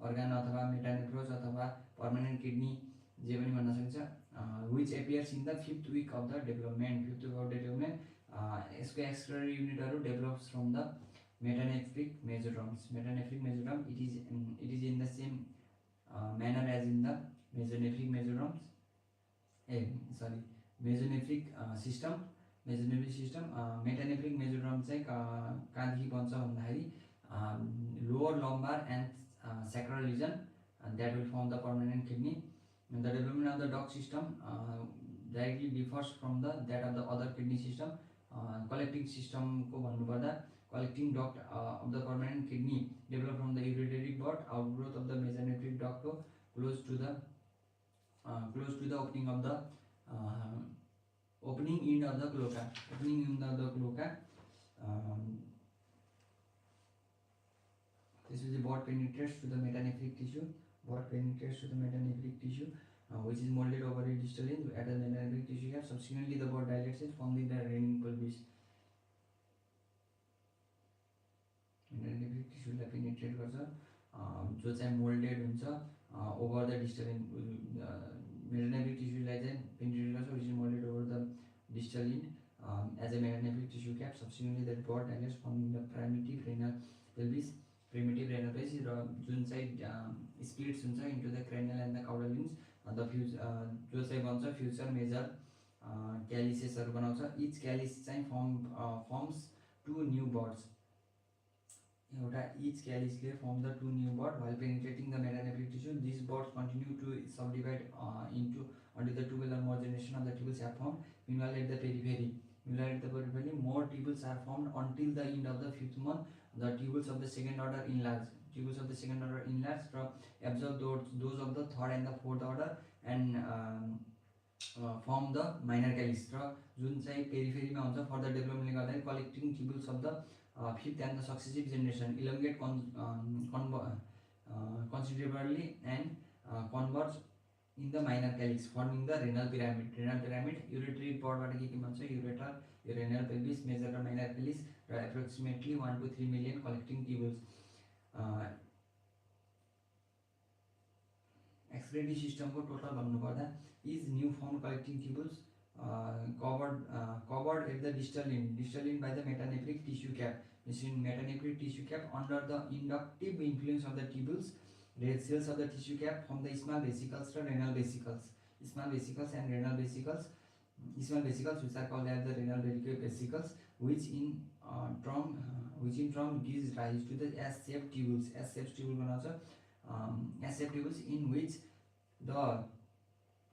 अर्गान अथवा मेटानेफ्रोज अथवा पर्मानेन्ट किडनी जे पनि भन्न सकिन्छ which appears in the 5th week of the development यसको एक्सक्रेटरी युनिटहरु develops from the metanephric mesoderm it is in the same manner as in the mesonephric system metanephric mesoderm चाहिँ कहाँदेखि बन्छ भन्दाखेरि lower lumbar and sacral region that will form the permanent kidney. The development of the duct system directly differs from that of the other kidney system. Collecting system को भन्नुपर्दा collecting duct of the permanent kidney develop from the ureteric bud. Outgrowth of the mesonephric duct close to the opening of the opening end of the cloaca. त्यसपछि bud penetrates to the metanephric tissue. Bud penetrates to the metanephric tissue, which is molded over a distal hinge at the metanephric tissue cap. Subsequently, the bud dilates it, forming the renin pelvis. Metanephric tissue लाई penetrate गर्छ, जो चाहिँ molded हुन्छ over the distal hinge. Metanephric tissue लाई चाहिँ penetrate गर्छ, which is molded over the distal hinge as a metanephric tissue cap. Subsequently, that bud dilates, forming the primitive renal pelvis. Primitive renal pelvis र जुन चाहिँ splits हुन्छ into the cranial and the caudal hinge. The जो चाहिँ बन्छ future major calyces बनाउँछ. Each calyce चाहिँ forms two new buds. Each calyce form the two new buds while penetrating the metanephric tissue. These buds continue to subdivide until the tubular generation of the tubules are formed. Meanwhile, at the periphery, more tubules are formed until the end of the 5th month. The tubules of the second order enlarge. Tubules of the second order enlarge absorb those of the third and the fourth order and form the minor calyx. जुन चाहिँ पेरिफेरीमा हुन्छ further डेभलपमेन्टले गर्दा collecting tubules of the 5th and the successive generation elongate considerably and converge in the minor calyx, forming the renal pyramid. Renal pyramid ureteric bud के भन्छ ureter, renal pelvis, major र minor calyx र approximately 1 to 3 million collecting tubules. Excretory system को total भन्नुपर्दा is new formed collecting tubules covered at the distal end by the metanephric tissue cap. In metanephric tissue cap, under the inductive influence of the tubules, red cells of the tissue cap form the small vesicles and renal vesicles. Small vesicles and renal vesicles. Small vesicles, which are called as the renal vesicles, which in turn gives rise to the S-shaped tubules. S-shaped tubule S-shaped tubules in which the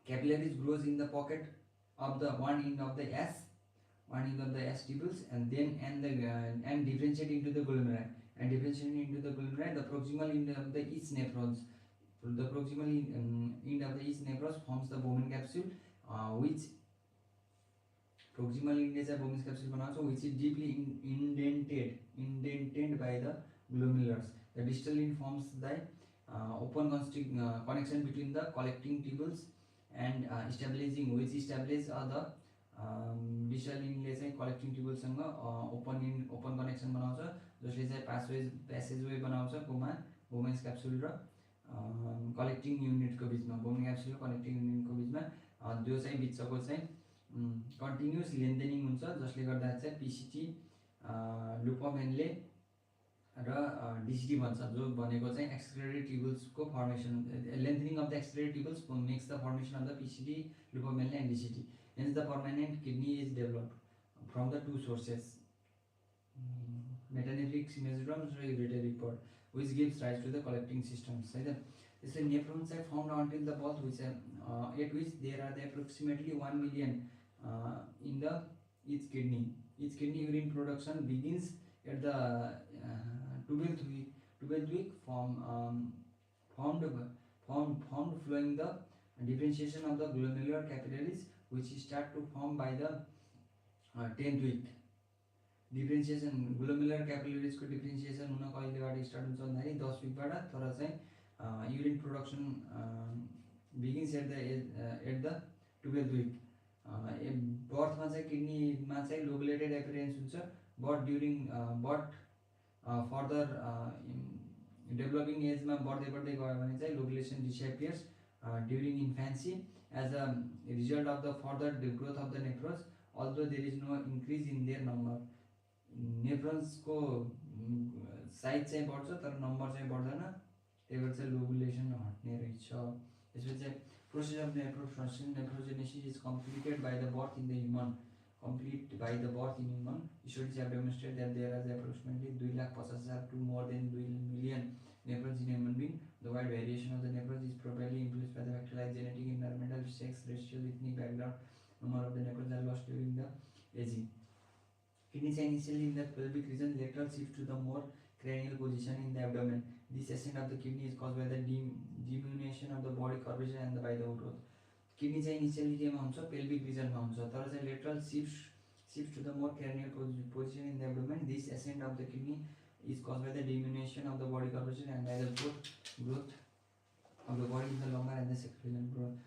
capillaries grows in the pocket of the one end of the S tubules and differentiate into the glomeruli. And differentiating into the glomeruli, the proximal end of the each nephrons. The proximal end of the each nephrons forms the Bowman capsule, which proximal end is a Bowman capsule which is deeply indented by the glomerulus. The distal end forms the open connection between the collecting tubules and establish the distal endले चाहिँ collecting tubules सँग open connection बनाउँछ, जसले चाहिँ passageway बनाउँछ Bowman capsule र collecting unit को बीचमा. Bowman capsule र collecting unit को बीचमा त्यो चाहिँ बिचको चाहिँ continuous lengthening हुन्छ, जसले गर्दा चाहिँ PCT लुपोमेनले र DCT भन्छ, जो भनेको चाहिँ excretory tubules को formation. Lengthening of the excretory tubules makes the formation of the PCT, lupomenle and DCT. Hence the permanent kidney is developed from the two sources, metanephric mesoderm and ureteric bud, which gives rise to the collecting systems. This nephrons are formed until the bulk, at which there are approximately 1 million in the each kidney. Each kidney urine production begins at the 12th week, formed following the differentiation of the glomerular capillaries, which start to form by the 10th week. Differentiation glomerular capillaries को differentiation हुन कहिलेबाट start हुन्छ भन्दाखेरि 10 weekबाट, तर चाहिँ urine production begins at the 12th week. बर्थमा चाहिँ किडनीमा चाहिँ lobulated appearance हुन्छ, but further developing age मा बढ्दै गयो भने चाहिँ lobulation disappears during infancy as a result of the further growth of the nephrons, although there is no increase in their number. Nephrons को size चाहिँ बढ्छ तर नम्बर चाहिँ बढ्दैन, त्यही भएर चाहिँ lobulation हट्ने रहेछ. यसपछि चाहिँ process of nephrogenesis is completed by the birth in the human. Studies have demonstrated that there are approximately 2,50,000 to more than 2 million nephrons in a human being. The wide variation of the nephrons is probably influenced by the factors like genetic, environmental, sex, racial, ethnic background. Number of the nephrons are lost during the aging. Kidneys are initially in the pelvic region, lateral shift to the more cranial position in the abdomen. This ascent of the kidney is caused by the diminution of the body curvature and by the growth. Kidney चाहिँ initially केमा हुन्छ, pelvic region मा हुन्छ, तर चाहिँ lateral shifts to the more cranial position in the abdomen. This ascent of the kidney is caused by the diminution of the body composition and by the growth of the body in the lumbar and the sacral region.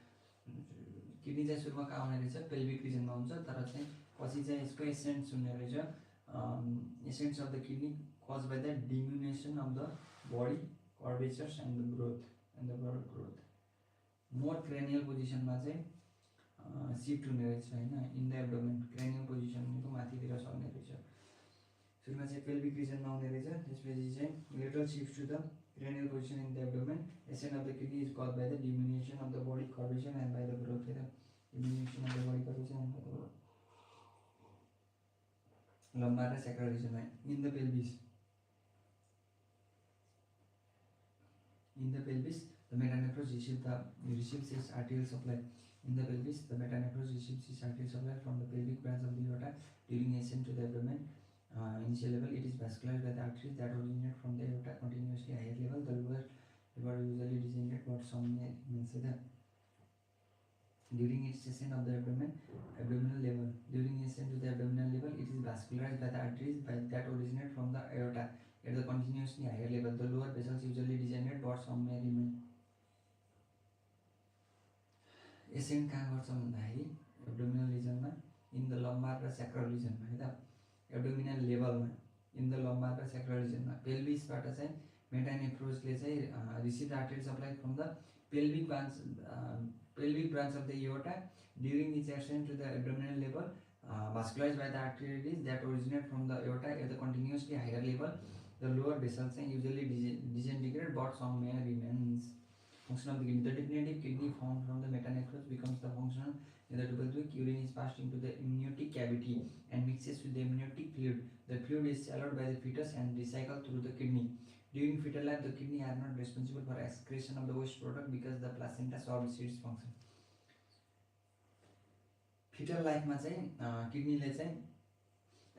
Kidney चाहिँ सुरुमा कहाँ हुने रहेछ pelvic रिजनमा हुन्छ तर चाहिँ पछि चाहिँ यसको एसेन्ट्स हुने रहेछ ascents of the kidney caused by the diminution of the body curvatures and the growth more cranial पोजिसनमा चाहिँ सिफ्ट हुने रहेछ होइन इन द एब्डोमेन क्रेनियल पोजिसनको माथितिर सर्ने रहेछ सुरुमा चाहिँ पेल्भिक रिजनमा आउने रहेछ त्यसपछि चाहिँ lateral shift to the cranial position in the abdomen. Ascent of the kidney is caused by the diminution of the body curvature and by the growth. Diminution of the body curvature and by the growth. Lumbar and sacral region in the pelvis. In the pelvis, the metanephros receives its arterial supply. In the pelvis, the metanephros receives its arterial supply from the pelvic branch of the aorta during ascent to the abdomen. Initial level, it is vascularized by the arteries that originate from the aorta continuously higher level. The lower level usually degenerate, but some means that during its ascent of the abdominal level. During ascent to the abdominal level, it is vascularized by the arteries that originate from the aorta at the continuously higher level. The lower vessels usually degenerate, but some may remain. Ascent कहाँ गर्छ भन्दाखेरि abdominal region मा in the lumbar र sacral region मा है त abdominal लेभलमा in the लम्बार र सैक्रल रिजनमा पेल्भिसबाट चाहिँ मेटानेफ्रोसले चाहिँ receive artery supply from the pelvic branch of the aorta during its ascent to the abdominal level vascularized by the arteries that originate from the aorta at the continuously higher level. The lower vessels चाहिँ usually disintegrate but some may remains. Function of the kidney. The definitive kidney formed from the metanephros becomes the functional in the double week. Urine is passed into the amniotic cavity and mixes with the amniotic fluid. The fluid is swallowed by the fetus and recycled through the kidney. During fetal life, the kidney are not responsible for excretion of the waste product because the placenta solves its function. Fetal life मा चाहिँ किडनीले चाहिँ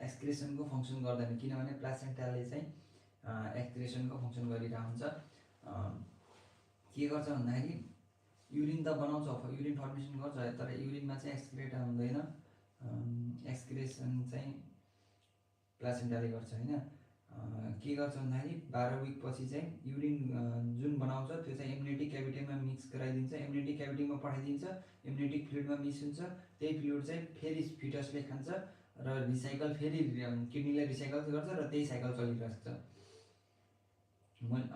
एक्सक्रेसनको function गर्दैन किनभने प्लासेन्टाले चाहिँ एक्सक्रेसनको function गरिरहेको हुन्छ के गर्छ भन्दाखेरि युरिन त बनाउँछ युरिन फर्मेसन गर्छ तर युरिनमा चाहिँ एक्सक्रेट हुँदैन एक्सक्रेसन चाहिँ प्लासेन्टाले गर्छ हैन के गर्छ भन्दाखेरि 12 वीक पछि चाहिँ युरिन जुन बनाउँछ त्यो चाहिँ एम्नियोटिक क्याभिटीमा मिक्स गराइदिन्छ एम्नियोटिक क्याभिटीमा पठाइदिन्छ एम्नियोटिक फ्लुइडमा मिक्स हुन्छ त्यही फ्लुइड चाहिँ फेरि फिटसले खान्छ र रिसाइकल फेरि किडनीले रिसाइकल गर्छ र त्यही साइकल चलिरहेको छ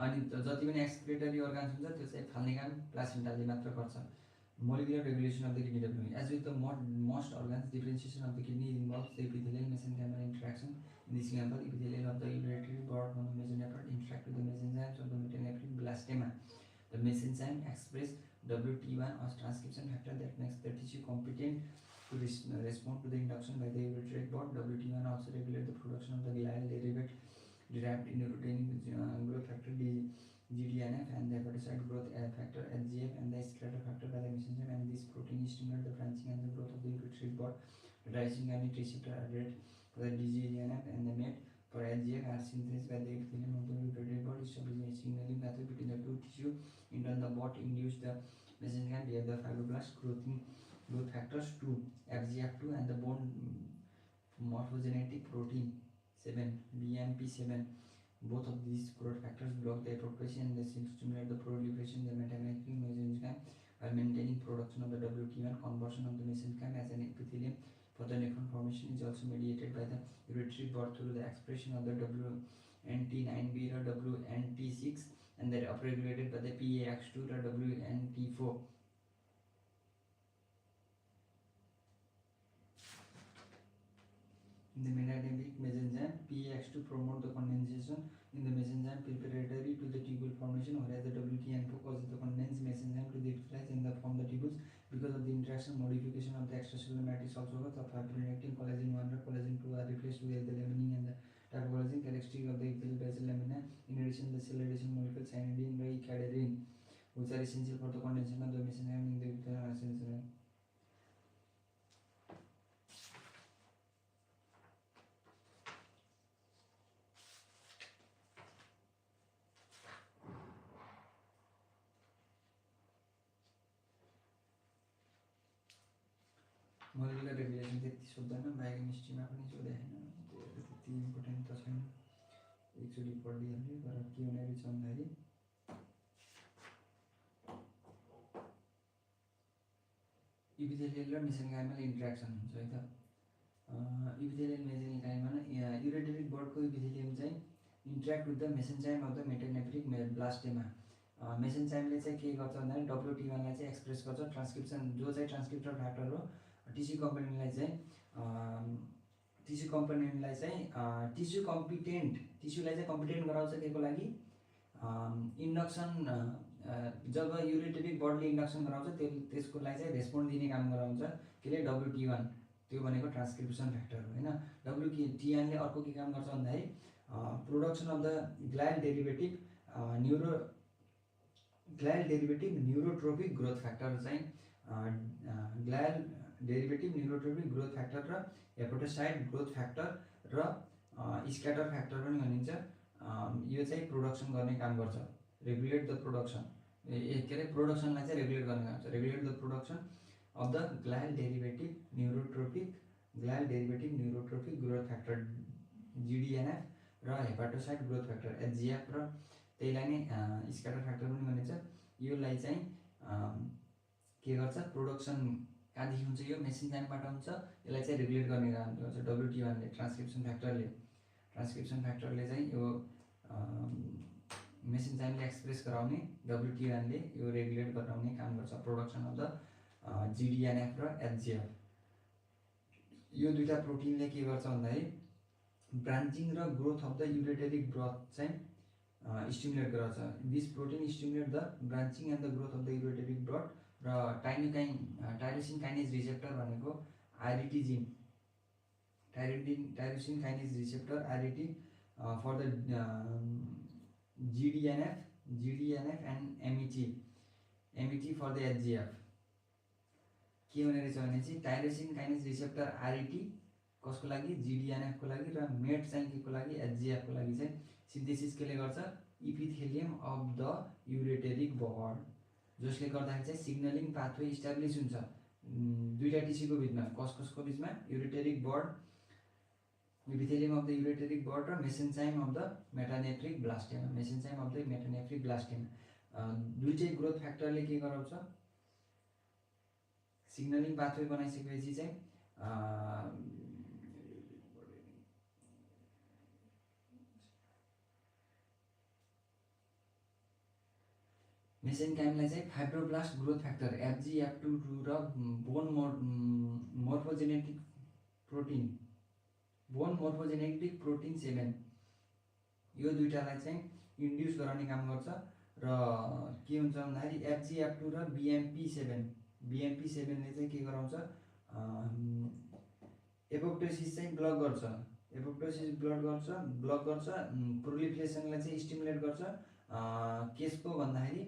अनि जति पनि एक्सक्रेटरी अर्गान्स हुन्छ त्यो चाहिँ फाल्ने काम प्लासेन्टाले मात्र गर्छ molecular regulation of the kidney development. As with the most organs, differentiation of the kidney involves the epithelial mesenchymal interaction. In this example, epithelial of the urinary bord from the mesonephron interact with the mesenchymes of the metanephric blastema. The mesenchyme express WT1 as transcription factor that makes the tissue competent to respond to the induction by the ureteric bord. WT1 also regulates the production of the glial derived in growth factor GDNF and the hepatocyte growth factor HGF and the excretor factor by the mesenchyme, and this protein stimulates the branching and the growth of the ureteric bord. The ricin-kinase receptor are read for the GDNF and the MET for HGF are synthesized by the epithelium of the ureteric bord, establishing a signaling pathway between the two tissue. In turn, the bot induce the mesenchyme via the fibroblast growth factors 2, FGF2 and the bone morphogenetic protein 7, BMP7. Both of these growth factors block the apoptosis and they stimulate the proliferation of the metanephric mesenchyme while maintaining production of the WT1. Conversion of the mesenchyme as an epithelium for the nephron formation is also mediated by the ureteric bord through the expression of the WNT9B or WNT6 and they are upregulated by the PAX2 or WNT4. In the metanephric mesenchyme, PAX2 promote the condensation in the mesenchyme preparatory to the tubule formation, whereas the WTN4 causes the condensed mesenchyme to epithelize and form the tubules. Because of the interaction, modification of the extracellular matrix also occurs. The fibrinoactin collagen 1 and collagen 2 are replaced with the laminin and the type of collagen characteristic of the epithelial basal lamina. In addition, the cell adhesion molecules cyanidin and cadherin, which are essential for the condensation of the mesenchyme in the epithelial. Molecular regulation त्यति सोध्दैन बायोकेमिस्ट्रीमा पनि सोधे हैन त्यति important त छैन एकचोटि के हुने रहेछ भन्दाखेरि इपिथेलियल र मेसेन्काइमल इन्ट्र्याक्सन हुन्छ है त। इपिथेलियल मेसेन्काइमल युरेटेरिक बर्डको इपिथेलियम चाहिँ interact with the mesenchyme of the metanephric blastema. मेसेन्काइमले चाहिँ के गर्छ भन्दाखेरि WT1 लाई चाहिँ एक्सप्रेस गर्छ ट्रान्सक्रिप्सन, जो चाहिँ ट्रान्सक्रिप्टर फ्याक्टर हो। टिस्यु कम्पोनेन्टलाई चाहिँ टिस्युलाई चाहिँ कम्पिटेन्ट गराउँछ के को लागि, इन्डक्सन। जब युरेटेरिक बर्डले इन्डक्सन गराउँछ त्यसको लागि चाहिँ रेस्पोन्ड दिने काम गराउँछ केले WT1, त्यो भनेको ट्रान्सक्रिप्सन फ्याक्टर हो हैन। WT1 ले अर्को के काम गर्छ भन्दाखेरि production of the glial derivative neurotrophic growth factor चाहिँ glial derivative neurotrophic growth factor र हेपाटोसाइट ग्रोथ फ्याक्टर र स्क्याटर फ्याक्टर पनि भनिन्छ। यो चाहिँ प्रोडक्सन गर्ने काम गर्छ, रेगुलेट द प्रोडक्सन, के अरे प्रोडक्सनलाई चाहिँ रेगुलेट गर्ने काम गर्छ। Regulate the production of the glial derivative neurotrophic growth factor GDNF र हेपाटोसाइट ग्रोथ फ्याक्टर HGF र त्यसलाई नै स्क्याटर फ्याक्टर पनि भनिन्छ। योलाई चाहिँ के गर्छ, प्रोडक्सन कहाँदेखि हुन्छ, यो मेसेन्काइमबाट हुन्छ। यसलाई चाहिँ रेगुलेट गर्ने काम गर्छ WT1 ले, ट्रान्सक्रिप्सन फ्याक्टरले चाहिँ यो मेसेन्काइमले एक्सप्रेस गराउने, WT1 ले यो रेगुलेट गराउने काम गर्छ प्रोडक्सन अफ द GDNF र HGF। यो दुईटा प्रोटिनले के गर्छ भन्दाखेरि ब्रान्चिङ र growth of the ureteric bud चाहिँ स्टिमुलेट गराउँछ। This protein stimulate the branching and the growth of the ureteric bud. र टाइरोसिन काइनेज रिसेप्टर भनेको IRT gene, tyrosine kinase receptor IRT for the GDNF and MET for the HGF। के हुने रहेछ भने चाहिँ tyrosine kinase receptor IRT कसको लागि, GDNF को लागि, र मेट चाहिँ के को लागि, HGF को लागि चाहिँ सिन्थेसिस केले गर्छ, epithelium of the ureteric bird, जसले गर्दाखेरि चाहिँ सिग्नलिङ पाथवे इस्टाब्लिस हुन्छ दुईटा टिस्युको बिचमा। कसको बिचमा, ureteric bud, epithelium of the ureteric bud र mesenchyme of the metanephric blastema. दुईटै ग्रोथ फ्याक्टरले के गराउँछ, सिग्नलिङ पाथवे बनाइसकेपछि चाहिँ मेसेन्काइमलाई चाहिँ फाइब्रोब्लास्ट ग्रोथ फ्याक्टर FGF22 र बोन मोर्फोजेनेटिक प्रोटिन 7 यो दुईटालाई चाहिँ इन्ड्युस गराउने काम गर्छ। र के हुन्छ भन्दाखेरि FGF2 र BMP7 ले चाहिँ के गराउँछ, एपोप्टोसिस चाहिँ ब्लक गर्छ, प्रोलिफरेसनलाई चाहिँ स्टिमुलेट गर्छ। केसको भन्दाखेरि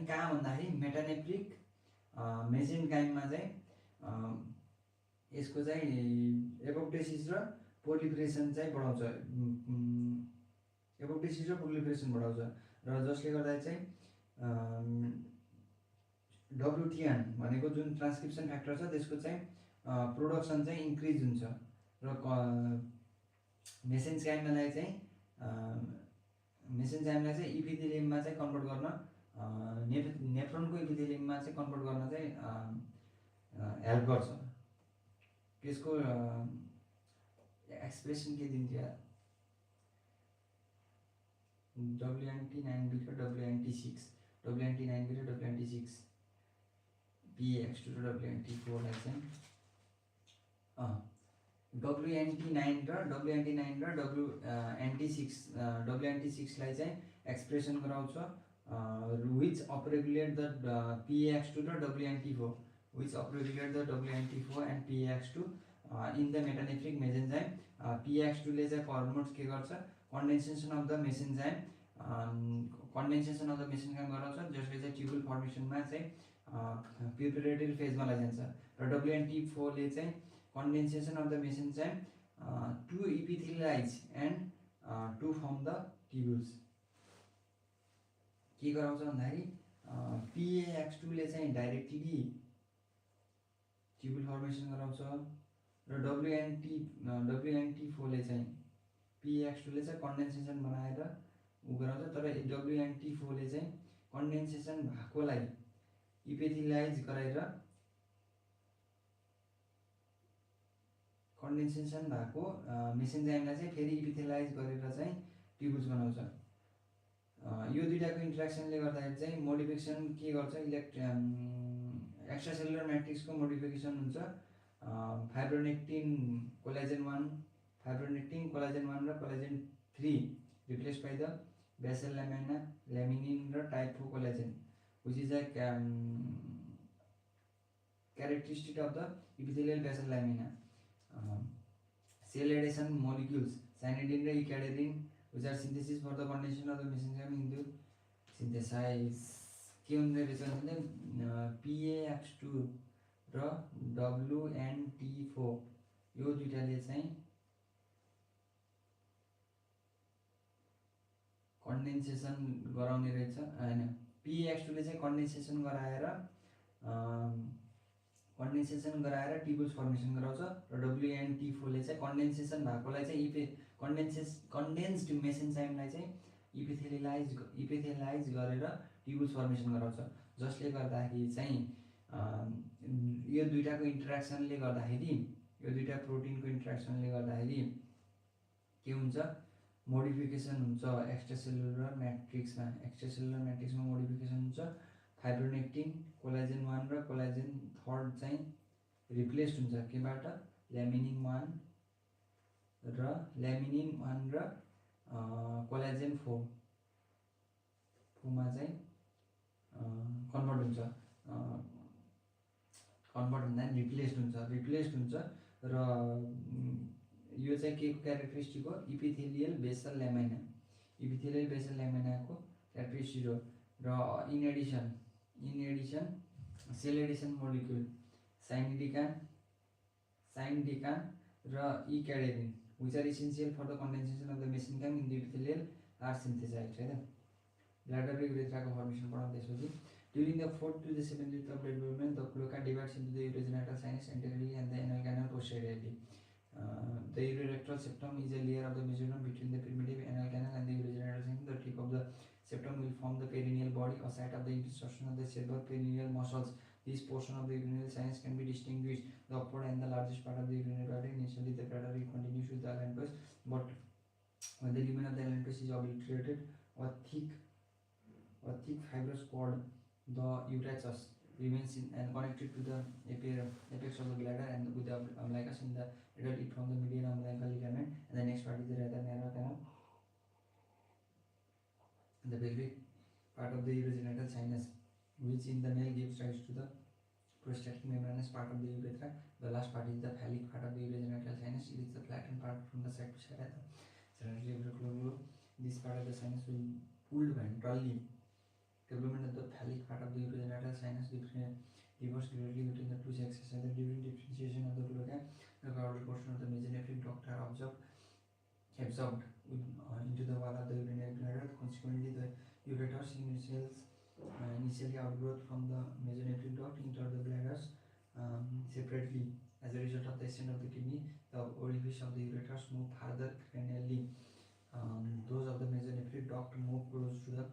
कहाँ भन्दाखेरि मेटानेफ्रिक मेसेन्काइममा चाहिँ यसको चाहिँ एपोप्टोसिस र प्रोलिफरेसन चाहिँ बढाउँछ, र जसले गर्दा चाहिँ WT1 भनेको जुन ट्रान्सक्रिप्सन फ्याक्टर छ त्यसको चाहिँ प्रोडक्सन चाहिँ इन्क्रिज हुन्छ। र मेसेन्काइमलाई चाहिँ इपिथेलियममा चाहिँ कन्भर्ट गर्न, नेफ्रोनको इपिथेलियममा चाहिँ कन्भर्ट गर्न चाहिँ हेल्प गर्छ। त्यसको एक्सप्रेसन के दिन्छ यार, WNT9B र WNT6 PX2 र WNT4 लाई चाहिँ WNT9 र WNT6 लाई चाहिँ एक्सप्रेसन गराउँछ, which upregulate the PX2 र WNT4 and PX2 in the metanephric mesenchyme। PX2 ले चाहिँ प्रमोट्स के गर्छ, कन्डेन्सेसन अफ द मेसेन्काइम गराउँछ, जसले चाहिँ ट्युबुल फर्मेसनमा चाहिँ प्रिपरेटरी फेजमा लैजान्छ। र WNT4 ले चाहिँ condensation of the mesenchyme to epithelialize and to form the tubules। के गराउँछ भन्दाखेरि PAX2 ले चाहिँ डाइरेक्टली ट्युबुल फर्मेसन गराउँछ, र WNT4 ले चाहिँ PX2 ले चाहिँ कन्डेन्सेसन बनाएर उ गराउँछ, तर WNT4 ले चाहिँ कन्डेन्सेसन भएकोलाई इपिथेलाइज गराएर कन्डेन्सेसन भएको मेसेन्जाइमलाई चाहिँ फेरि इपिथेलाइज गरेर चाहिँ ट्युबुल्स बनाउँछ। यो दुईटाको इन्ट्रेक्सनले गर्दाखेरि चाहिँ मोडिफिकेसन के गर्छ, एक्स्ट्रासेलुलर म्याट्रिक्सको मोडिफिकेसन हुन्छ। फाइब्रोनेक्टिन कोलाजेन 1 र collagen 3 replace by the basal lamina, laminin र type 4 collagen which is a characteristic of the epithelial basal lamina. Cell adhesion molecules cyanidin and ecadherin which are synthesis for the condensation of the mesenchyme into synthesize के हुँदै रहेछ भने PAX2 र WNT4 यो दुईटाले चाहिँ कन्डेन्सेसन गराउने रहेछ हैन। PAX2 ले चाहिँ कन्डेन्सेसन गराएर ट्युबुल्स फर्मेसन गराउँछ र WNT4 ले चाहिँ कन्डेन्सेसन भएकोलाई चाहिँ कन्डेन्स्ड मेसेन्जाइमलाई चाहिँ इपिथेलाइज गरेर ट्युबुल्स फर्मेसन गराउँछ, जसले गर्दाखेरि चाहिँ यो दुईटाको इन्टरेक्सनले गर्दाखेरि यो दुईटा प्रोटिनको इन्टरेक्सनले गर्दाखेरि के हुन्छ, मोडिफिकेसन हुन्छ एक्स्ट्रासेलुलर म्याट्रिक्समा मोडिफिकेसन हुन्छ। फाइब्रोनेक्टिन कोलाजेन 1 र कोलाजेन 3 चाहिँ रिप्लेस्ड हुन्छ केबाट, ल्यामिनिन 1 र कोलाजेन 4 मा चाहिँ कन्भर्ट हुन्छ, रिप्लेस्ड हुन्छ र यो चाहिँ के को क्यारेक्टरिस्टिक हो, इपिथेलियल बेसल ल्यामिनाको क्यारेक्टरिस्टिक हो। र in addition cell adhesion molecule syndecan र E cadherin which are essential for the condensation of the mesenchyme in the epithelial are synthesized हैन। ब्ल्याडर र युरेथ्राको फर्मेसन पढाउँ। त्यसपछि during the 4th to the 7th week of development the cloaca divides into the urogenital sinus anteriorly and the anal canal posteriorly. The urorectal septum is a layer of the mesoderm between the primitive anal canal and the urogenital sinus. The tip of the septum will form the perineal body, a site of the intersection of the cerebral perineal muscles. This portion of the urinary sinus can be distinguished the upper and the largest part of the urinary bladder. Initially the bladder continues with the allantois, but when the lumen of the allantois is obliterated, a thick fibrous cord, the urachus, remains in and connected to the apex of the bladder and with the umbilicus in the adult it from the median umbilical ligament, and the next part is the rather narrow canal. The pelvic part of the urogenital sinus, which in the male gives rise to the prostatic membranous part of the urethra. The last part is the phallic part of the urogenital sinus. It is the flattened part from the side to side at the central lobe. This part of the sinus will pulled ventrally. Development of the phallic part of the urogenital sinus differs greatly between the two sexes. Either during differentiation of the cloaca, the caudal portion of the mesonephric duct are absorbed into the wall of the urinary bladder. Consequently, the ureters initially outgrowth from the mesonephric duct enter the bladders separately. As a result of the ascent of the kidney, the orifice of the ureters move farther cranially. Those of the mesonephric duct move close to the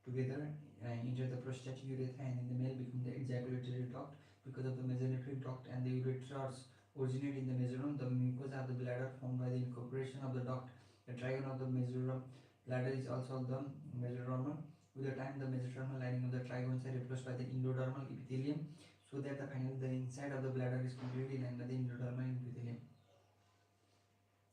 together enter the prostatic urethra, and in the male become the ejaculatory duct. Because of the mesonephric duct and the ureters originate in the mesoderm, the mucosa of the bladder formed by the incorporation of the duct. The trigon of the mesoderm bladder is also the mesodermal. With the time, the mesodermal lining of the trigons are replaced by the endodermal epithelium, so that finally the inside of the bladder is completely lined by the endodermal epithelium.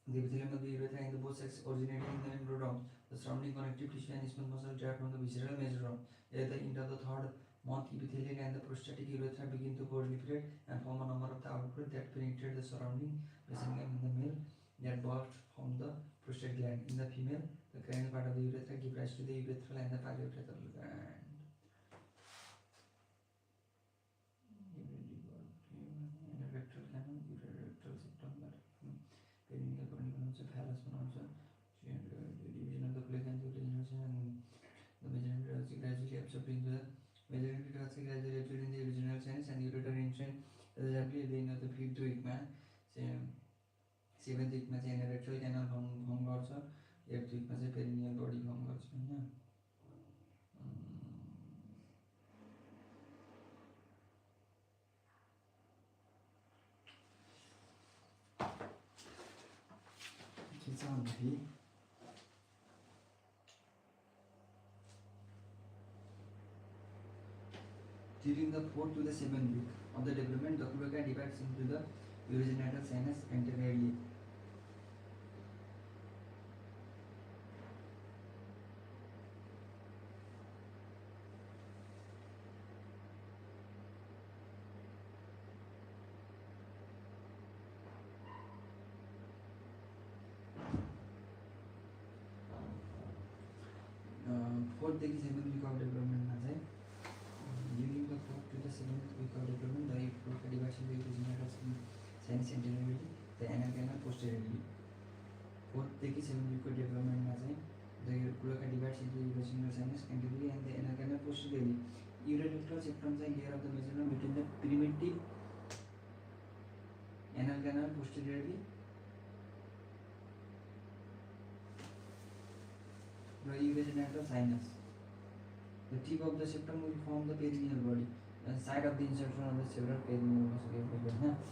The epithelium of the urethra and the both sexes originating in the endoderm. The surrounding connective tissue and smooth muscle derived from the visceral mesoderm. At the end of the 3rd month, epithelial and the prostatic urethra begin to proliferate and form a number of the outgrowth that penetrate the surrounding mesenchyme in the male that burst from the prostate gland. In the female, the cranial part of the urethra gives rise to the urethral and the paraurethral gland. Rectal canal, urorectal septum, perineal body, phallus, division of the cloaca and the urogenital, and the mesonephric gradually absorbed into the mesonephric gradually absorbed in the urogenital sinus and ureter entrained. Exactly, they know the 5th week man. 7th विकमा चाहिँ यहाँनिर rectal canal form गर्छ, 8th विकमा चाहिँ perennial body form गर्छ होइन। के छ भन्दाखेरि during the 4th to the 7th week of the development, the cloaca divides into the urogenital sinus anteriorly. Fourth देखि 7th week of development मा चाहिँ during the 4th to the 7th week of development, the cloaca divides into the urogenital sinus anteriorly, the anal canal posteriorly. 4th देखि 7th week of development मा चाहिँ the cloaca divides into the urogenital sinus anteriorly and the anal canal posteriorly. Urorectal septum चाहिँ layer of the mesoderm between the primitive anal canal posteriorly the urogenital sinus. The tip of the septum will form the perineal body. The side of the insertion of the several perineal muscles.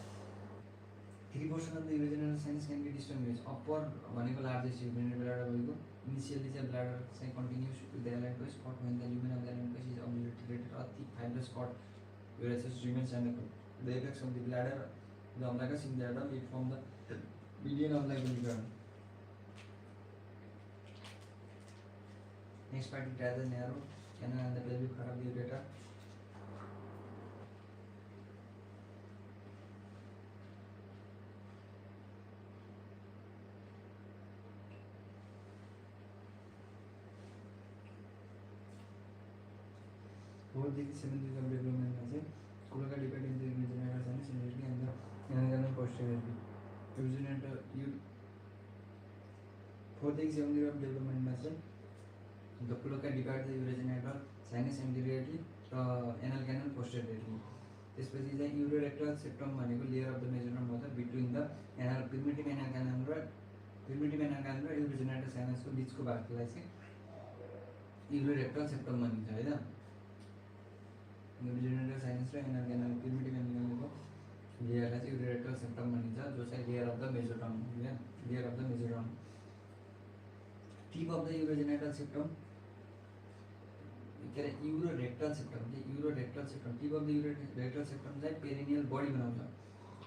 3 portions of the urogenital sinus can be distinguished. Upper भनेको largest urinary bladder भएको. Initially the bladder continues with the allantois cord when the lumen of the allantois is obliterated or thick fibrous cord urethus remains amicable. The apex of the bladder, the umbilicus in the adult, it form the median umbilical cord. Next part is rather narrow and the pelvic part of the ureter. Fourth देखि 7th week of development मा चाहिँ cloaca divided into the urogenital sinus anteriorly and the anal canal posteriorly. Urogenital fourth देखि 7th week of development मा चाहिँ the cloaca divides the urogenital sinus anteriorly, the anal canal posteriorly. त्यसपछि चाहिँ urorectal septum भनेको layer of the mesoderm हो त between the anal primitive anal canal र urogenital sinus को बीचको भागलाई चाहिँ urorectal septum भनिन्छ हैन। urogenital sinus र anal canal primitive anal canal को लेयरलाई चाहिँ urorectal septum भनिन्छ, जो चाहिँ layer of the mesoderm हो हैन, layer of the mesoderm. Tip of the urogenital septum urorectal septum tip of the urorectal septum चाहिँ perineal body बनाउँछ.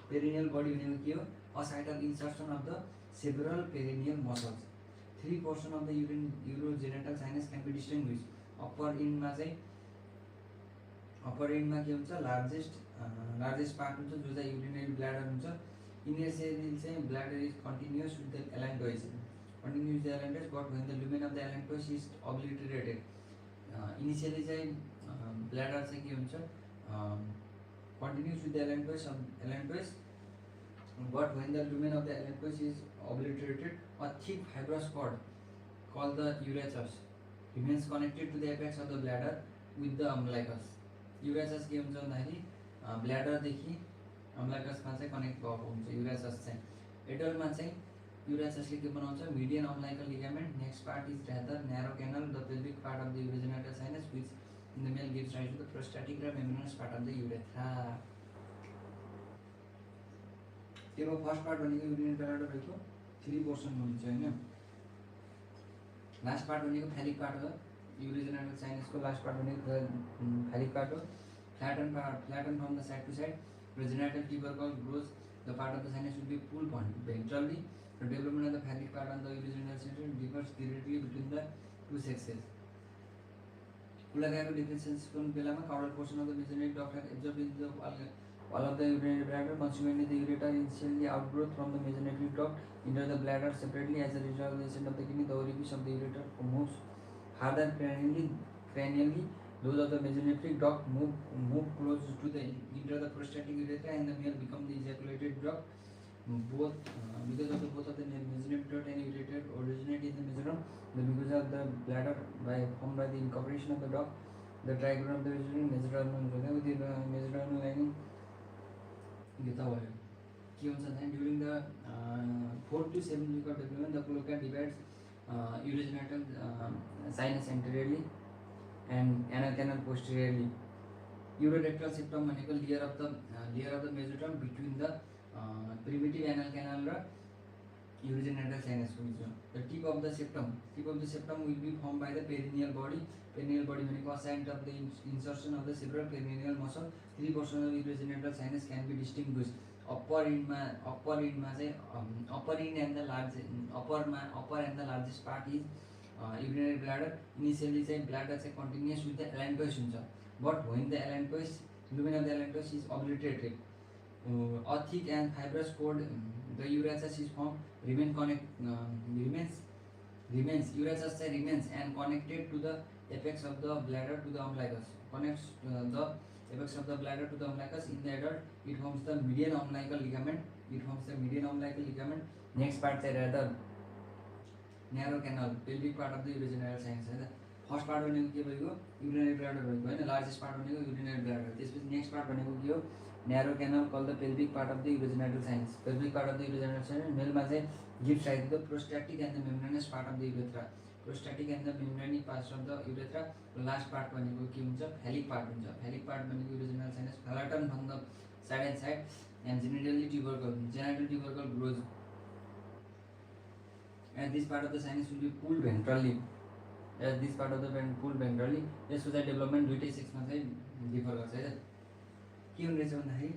Perineal body भनेको के हो? A site of insertion of the several perineal muscles. 3 portion of the urogenital sinus can be distinguished. Upper end मा के हुन्छ? largest part हुन्छ जो चाहिँ urinary bladder हुन्छ. Initially चाहिँ bladder is continuous with the allantois. But when the lumen of the allantois is obliterated, initially चाहिँ bladder चाहिँ के हुन्छ? Continues with the allantois, but when the lumen of the allantois is obliterated, a thick fibrous cord called the urethus remains connected to the apex of the bladder with the umbilicus. Urethus के हुन्छ भन्दाखेरि bladder देखि umbilicus मा चाहिँ connect भएको हुन्छ urethus चाहिँ. Adult मा चाहिँ urethus ले के बनाउँछ? Median umbilical ligament. Next part is rather narrow canal, the pelvic part of the urogenital sinus, which in the male gives rise to the prostatic or membranous part of the urethra. त्यो first part भनेको urinary bladder भएको 3 portion हुन्छ हैन। Last part भनेको phallic part हो। urogenital sinus को last part भनेको phallic part हो। flattened from the side to side. Urogenital tubercle grows. The part of the sinus will be pulled ventrally. The development of the phallic part on the urogenital sinus differs greatly between the two sexes. Cloaca differences को बेलामा caudal portion of the mesoneuric duct are absorbed into the wall of the urinary bladder. Consequently, the ureter initially outgrowth from the mesoneuric duct enter the bladder separately. As a result of the ascent of the kidney, the orifice of the ureter moves farther cranially. Those of the mesoneuric duct move close to the enter the prostatic urethra, and the male become the ejaculated duct. Both because of both of the mesoneuric duct and ureter originate in the mesoderm. The mucosa of the bladder formed by the incorporation of the duct, the trigon of the mesodermal with the mesodermal lining. के हुन्छ भने during the 4 to 7 week of development the cloaca divides urogenital sinus anteriorly and anal canal posteriorly. Urorectal septum भनेको layer of the mesoderm between the primitive anal canal र urogenital sinus को बीच में. The tip of the septum will be formed by the perineal body. Perineal body भनेको assigned of the insertion of the several perineal muscle. 3 portions of urogenital sinus can be distinguished. Upper end चाहिँ upper and the largest part is urinary bladder. Initially चाहिँ bladder चाहिँ continuous with the allantois हुन्छ, but when the allantois lumen of the allantois is obliterated, a thick and fibrous cord, the urachus is formed, urachus remains and connected to the apex of the bladder to the umbilicus. Connects the apex of the bladder to the umbilicus. In the adult, it forms the median umbilical ligament. Next part is the narrow canal, pelvic part of the urogenital sinus. First part भनेको के भयो, urinary bladder भएको हैन. Largest part भनेको urinary bladder. त्यसपछि next part भनेको के हो, narrow canal call the pelvic part of the urogenital sinus. Pelvic part of the urogenital sinus मेलमा चाहिँ gift side the prostatic and the membranous part of the urethra. Prostatic and the membranous part of the urethra. Last part भनेको के हुन्छ, phallic part हुन्छ. Phallic part भनेको urogenital sinus flatten from the side and side and genital tubercle grows and this part of the sinus will be pulled ventrally. As this part of the pulled ventrally, यसको चाहिँ development दुईटै सेक्समा चाहिँ differ गर्छ है. के हुने रहेछ भन्दाखेरि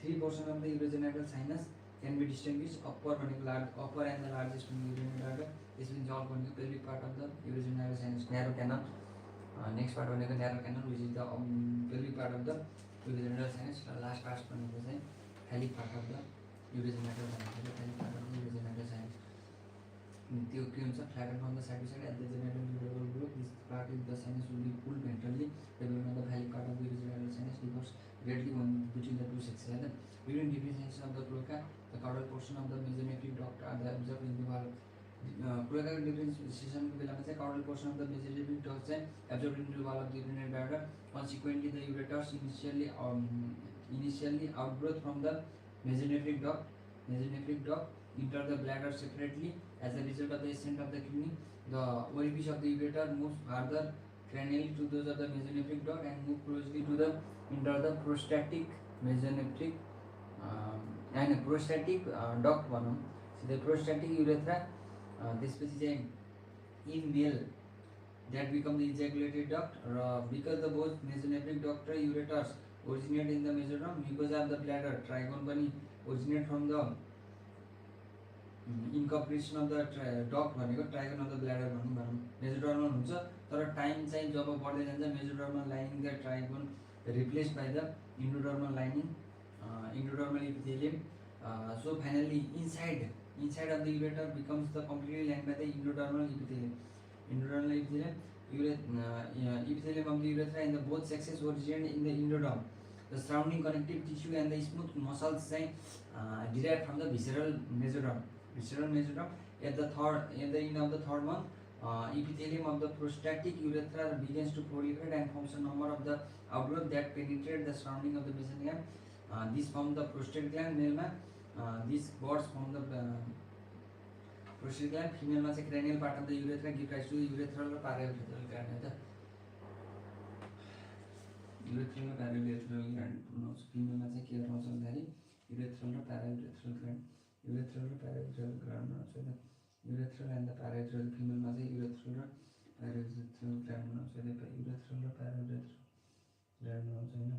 3 portion of the urogenital sinus can be distinguished. Upper भनेको upper and the largest urinary bladder. त्यसपछि जल भनेको pelvic part of the urogenital sinus, narrow canal. Next part भनेको narrow canal which is the pelvic part of the urogenital sinus. र last part भनेको चाहिँ phallic part of the urogenital sinus. त्यो के हुन्छ, flatten from the side to side at the genital tubercle growth. This part is the sinus will be pulled ventrally. Development of the phallic part of the urogenital sinus differs greatly one between the two sexes हैन. During differentiation of the cloaca, the caudal portion of the mesonephric duct are the absorbed in the wall. Cloaca डिफरेन्सिएसनको बेलामा चाहिँ caudal portion of the mesonephric duct चाहिँ absorbed into the wall of the urinary bladder. Consequently, the ureters initially outgrowth from the mesonephric duct enter the bladder separately. As a result of the ascent of the kidney, the orifice of the ureter moves further cranially to those of the mesonephric duct and move closely to the enter the prostatic mesonephric and prostatic duct भनौँ. So the prostatic urethra, त्यसपछि चाहिँ in male that become the ejaculatory duct. Because the both mesonephric duct र ureters originate in the mesoderm, mucosa of the bladder trigone पनि originate from the incorporation of the duct भनेको trigone of the bladder भनौँ. Mesodermal हुन्छ, तर time चाहिँ जब बढ्दै जान्छ mesodermal lining the trigone replace by the endodermal lining, endodermal epithelium. So finally inside of the ureter becomes the completely line by the endodermal epithelium. Epithelium of the urethra in the both sexes originated in the endoderm. The surrounding connective tissue and the smooth muscles derived from the visceral mesoderm. At the end of the third month, epithelium of the prostatic urethra begins to proliferate and forms a number of the outgrowth that penetrate the surrounding of the mesoneum. This form the prostate gland. Male these buds form the prostate gland. Female चाहिँ cranial part of the urethra give rise to the urethral or paraurethral gland. Urethral or paraurethral gland. Female चाहिँ के रहन्छ भन्दाखेरि urethral or paraurethral gland. Urethral or paraurethral gland भन्छ हैन. Urethral and the paraurethral. Female मा चाहिँ urethral र paraurethral gland भन्छ हैन. Urethral र paraurethral gland भन्छ हैन.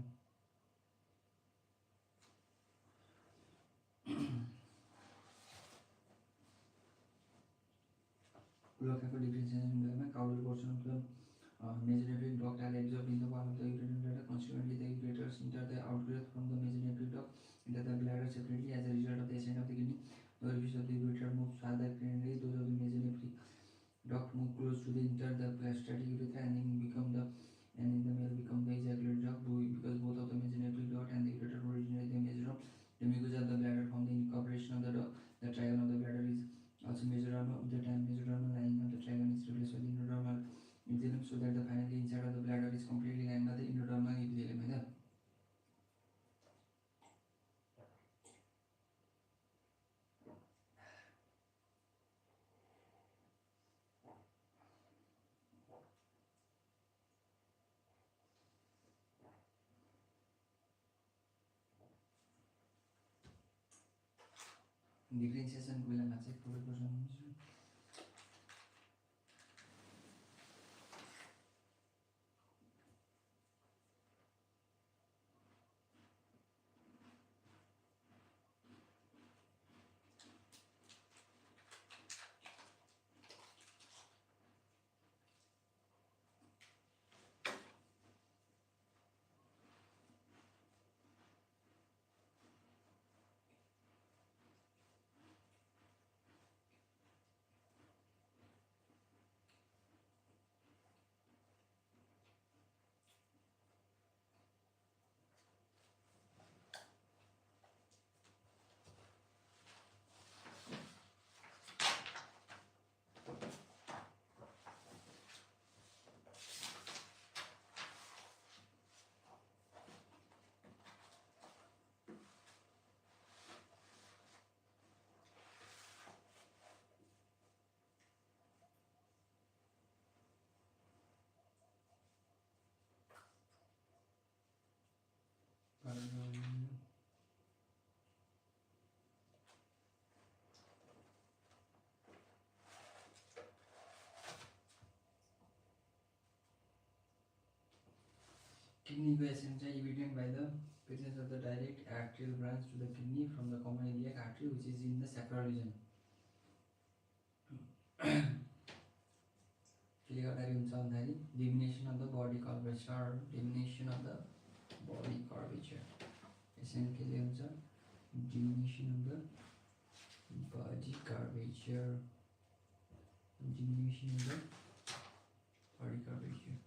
Cloaca differentiation बेलामा caudal portion of the mesonephric duct are absorbed in the wall of the urinary bladder. Consequently, the ureters enter the outgrowth from the mesonephric duct into the bladder separately. As a result of the ascent of the kidney, the orifice of the ureter moves further cranially. Those of the mesonephric duct move close to the enter the prostatic urethra and in the male become the ejaculatory duct. Because both of the mesonephric duct and the ureter originate the mesoderm, the mucosa of the bladder from the incorporation of the duct. The trigon of the bladder is also mesodermal. With the time, mesodermal lining of the trigon is replaced by the endodermal epithelium, so that the finally inside of the bladder is completely lined by the endodermal epithelium. डिफ्रेन्सिएसनको बेलामा चाहिँ 40% हुन्छ। Kidney patient is evident by the presence of the direct arterial branch to the kidney from the common iliac artery, which is in the sacral region. Diminution of the body curvature. Diminution of the body curvature. Essentially, diminution of the body curvature. Diminution of the body curvature.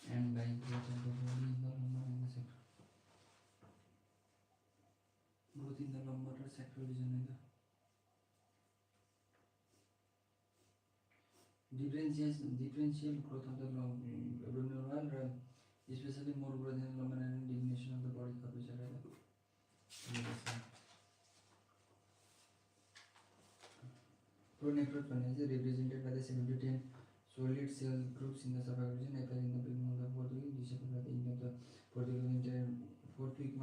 And by growth of the body in the lumbar and the sacral. Growth in the lumbar or sacral region. Differential growth of the abdominal wall, especially more growth in the lumbar and diminution of the body curvature. Pronephros represented by the 7 to 10 solid cell groups in the cervical region, appear in the beginning of the fourth week, disappear by the end of the fourth week.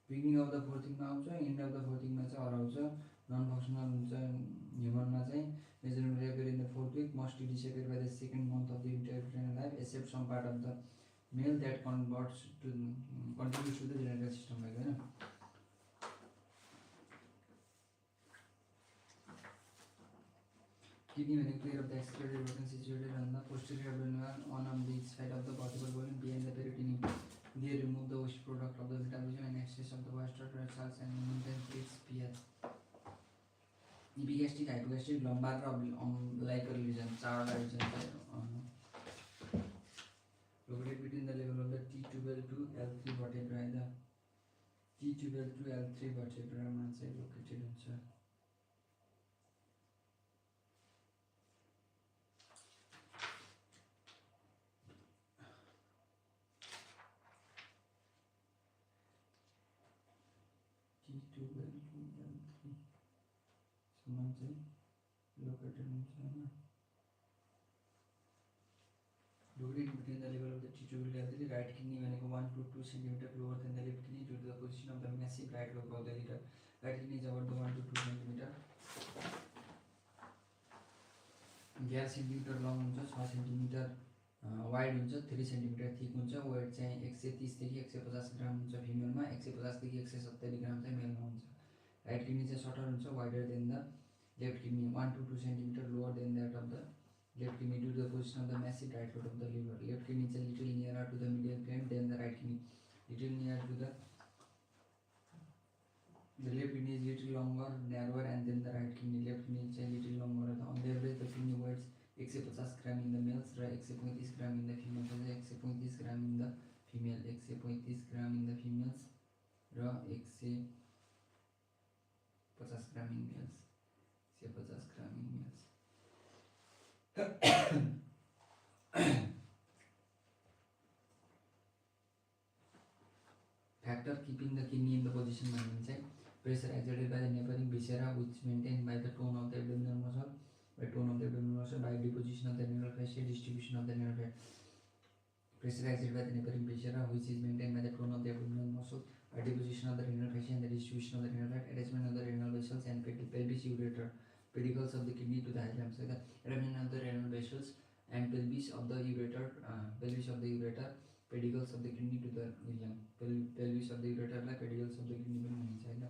Beginning of the fourth week, end of the fourth week, non-functional human measurement appear in the fourth week, mostly disappear by the second month of the intrauterine life, except some part of the male that contributes to the genital system. Kidney nucleus of the excretory organ situated on the posterior abdominal on the side of the portable volume behind the peritoneum. They remove the waste product of the metabolism and excess of the waste cells and maintain its pH. Epigastric, hypogastric, lumbar umbilical region, चारवटा region located between the level of the T12 to L3 vertebra. The T12 to L3 vertebra located हुन्छ. Located between the level of the T12 and the right kidney 1 to 2 cm lower than the left kidney due to the position of the massive right lobe of the litter. Right kidney is about the 1 to 2 cm. Gas centimeter long हुन्छ 6 cm wide हुन्छ 3 cm thick हुन्छ. Weight चाहिँ 130 देखि 150 ग्राम हुन्छ फिमेलमा, 150 देखि 170 ग्राम चाहिँ मेलमा हुन्छ. Right kidney चाहिँ सर्टर हुन्छ, wider than the left kidney 1 to 2 cm lower than that of the left kidney due to the position of the massive right lobe of the liver. Left kidney is a little nearer to the medial frame than the right kidney. Little nearer to the left kidney is little longer, narrower, and then the right kidney. Left kidney is a little longer. On the average, the kidney weighs 150 gram in the males, 135 gram in the females. 135 gram in the female, 135 gram in the females, 150 gram in males. 150 gram in males. Factor keeping the kidney in the position pressure exerted by the neighboring viscera which maintained by the tone of the abdominal muscle. By tone of the abdominal muscle Biodeposition of the renal fascia, distribution of the nerve pressurized by the neighboring fascia, which is maintained by the tone of the abdominal muscle, deposition of the renal fascia and the distribution of the renal fat, attachment of the renal vessels and pelvis ureter, pedicles of the kidney to the hilum. So the attachment of the renal vessels and pelvis of the ureter, pedicles of the kidney to the hilum, pelvis of the ureter like pedicles of the kidney inside.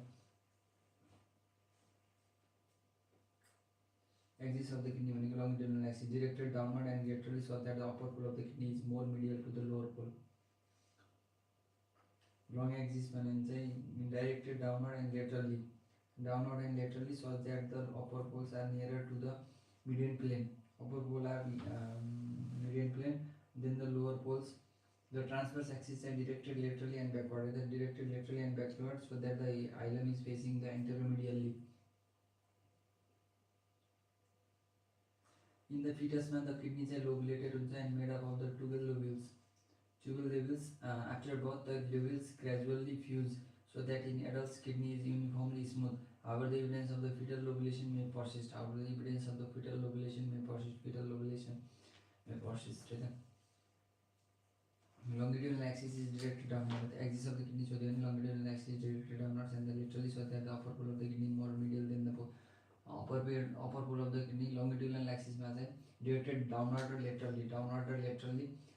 Axis of the kidney भनेको longitudinal axis directed downward and laterally so that the upper pole of the kidney is more medial to the lower pole. Long axis भने चाहिँ directed downward and laterally so that the upper poles are nearer to the median plane. Upper pole are median plane, then the lower poles. The transverse axis are directed laterally and backward. They are directed laterally and backward so that the hilum is facing the anteromedially. In the fetus, the kidneys are lobulated and made up of the tubal lobules. After birth, the lobules gradually fuse so that in adults, kidney is uniformly smooth. However, the evidence of the fetal lobulation may persist. Longitudinal axis is directed downward. The axis of the kidney, so the longitudinal axis is directed downwards and laterally so that the upper pole of the kidney more medial than the upper pole of the kidney. Longitudinal axis में आता है directed downward or laterally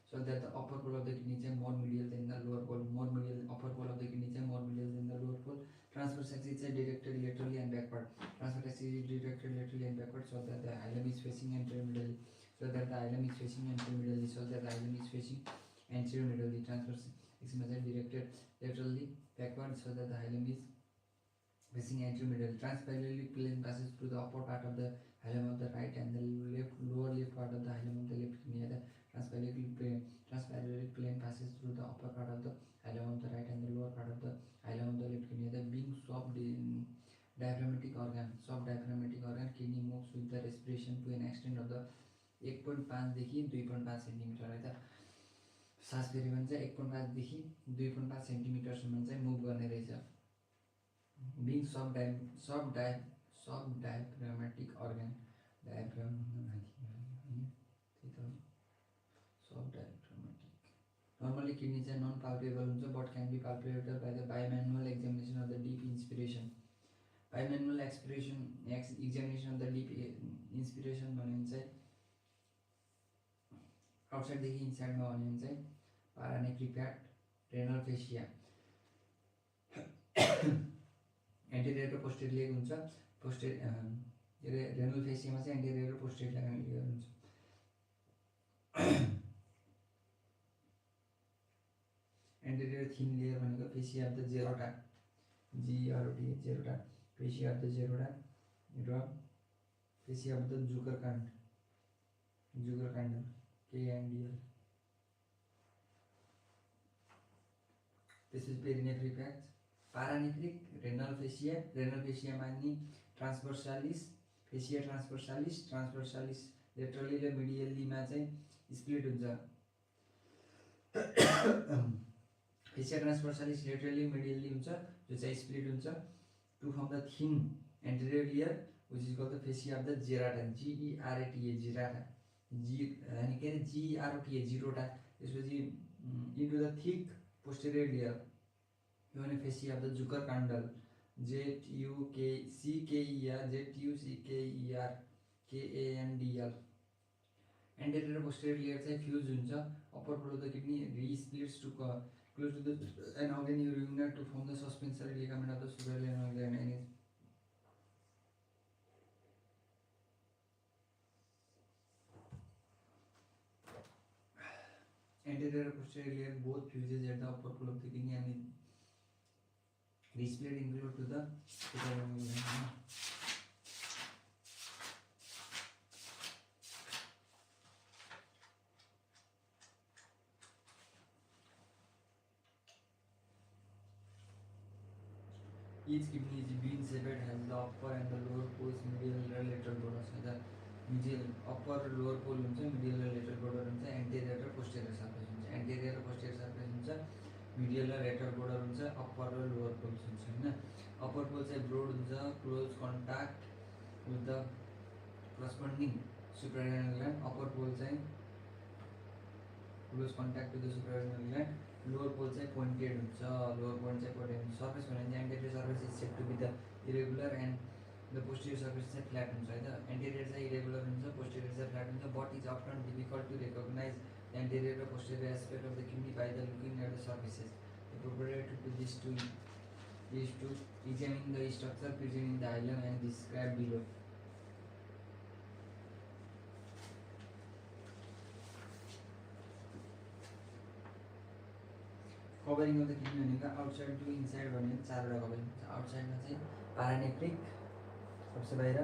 so that the upper pole of the kidney is more medial than the lower pole. Upper pole of the kidney is more medial than the lower pole. Transverse axis is directed laterally and backward. So that the hilum is facing anteromedially. Transverse axis is directed laterally backward so that the hilum is facing anteromedially. Transparallel plane passes through the upper part of the hilum of the right and the lower left part of the hilum of the left kidney. The transparallel plane passes through the upper part of the hilum of the right and the lower part of the hilum of the left kidney. The being diaphragmatic organ, kidney moves with the respiration to an extent of the 1.5 देखि 2.5 centimetre है त सास फेरि भने चाहिँ 1.5 देखि 2.5 centimetre सम्म चाहिँ मुभ गर्ने रहेछ. Being subdiaphragmatic organ, normally kidneys are non-palpable but can be palpated by the bimanual examination of the deep inspiration. Bimanual examination of the deep inspiration भने चाहिँ outside देखि inside मा भने चाहिँ paranephricat renal fascia anterior र posterior leg हुन्छ. renal fascia मा चाहिँ anterior र posterior leg हुन्छ. anterior thin layer भनेको fascia of the gerota, fascia of the gerota र fascia of the Zuckerkand, KNDL. This is perinephric. Paranephric renal fascia मान्ने transversalis, fascia transversalis laterally र medially मा चाहिँ split हुन्छ. fascia transversalis laterally medially हुन्छ जो चाहिँ split हुन्छ to form the thin anterior layer which is called the fascia of the gerota, gerota, अनि के अरे gerota. त्यसपछि into the thick posterior layer यो भने fascia of the Zuckerkandl, ZUCKER anterior posterior layer चाहिँ fuse हुन्छ. upper pole of the kidney re-splits to close to the an organ urina to form the suspensory ligament of the suprarenal gland and is anterior posterior layer both fuses at the upper pole of the kidney and re-split include to the suprarenal gland. Each kidney is being separate has the upper and the lower poles medial र lateral border. So the medial upper lower pole हुन्छ, medial र lateral border हुन्छ, anterior र posterior surface हुन्छ. anterior र posterior surface हुन्छ, medial र lateral border हुन्छ, upper र lower poles हुन्छ हैन. upper pole चाहिँ broad हुन्छ, close contact with the corresponding suprarenal gland, upper pole चाहिँ close contact to the suprarenal gland, lower pole चाहिँ पोइन्टेड हुन्छ, लोअर पोल चाहिँ पोइन्टेड हुन्छ। सर्फेस भन्यो भने anterior surface is said to be the irregular and the posterior surface चाहिँ flat हुन्छ होइन। एन्टेरियर चाहिँ इरेगुलर हुन्छ, पोस्टेरियर चाहिँ फ्ल्याट हुन्छ, but is often difficult to recognise the anterior र posterior aspect of the kidney by the looking at the surfaces. The proper to this to is to examine the structure present in the hilum and described below. Covering of the kidney भनेको outside to inside भन्यो भने चारवटा covering हुन्छ। आउटसाइडमा चाहिँ पारानेफ्रिक सबसे बाहिर,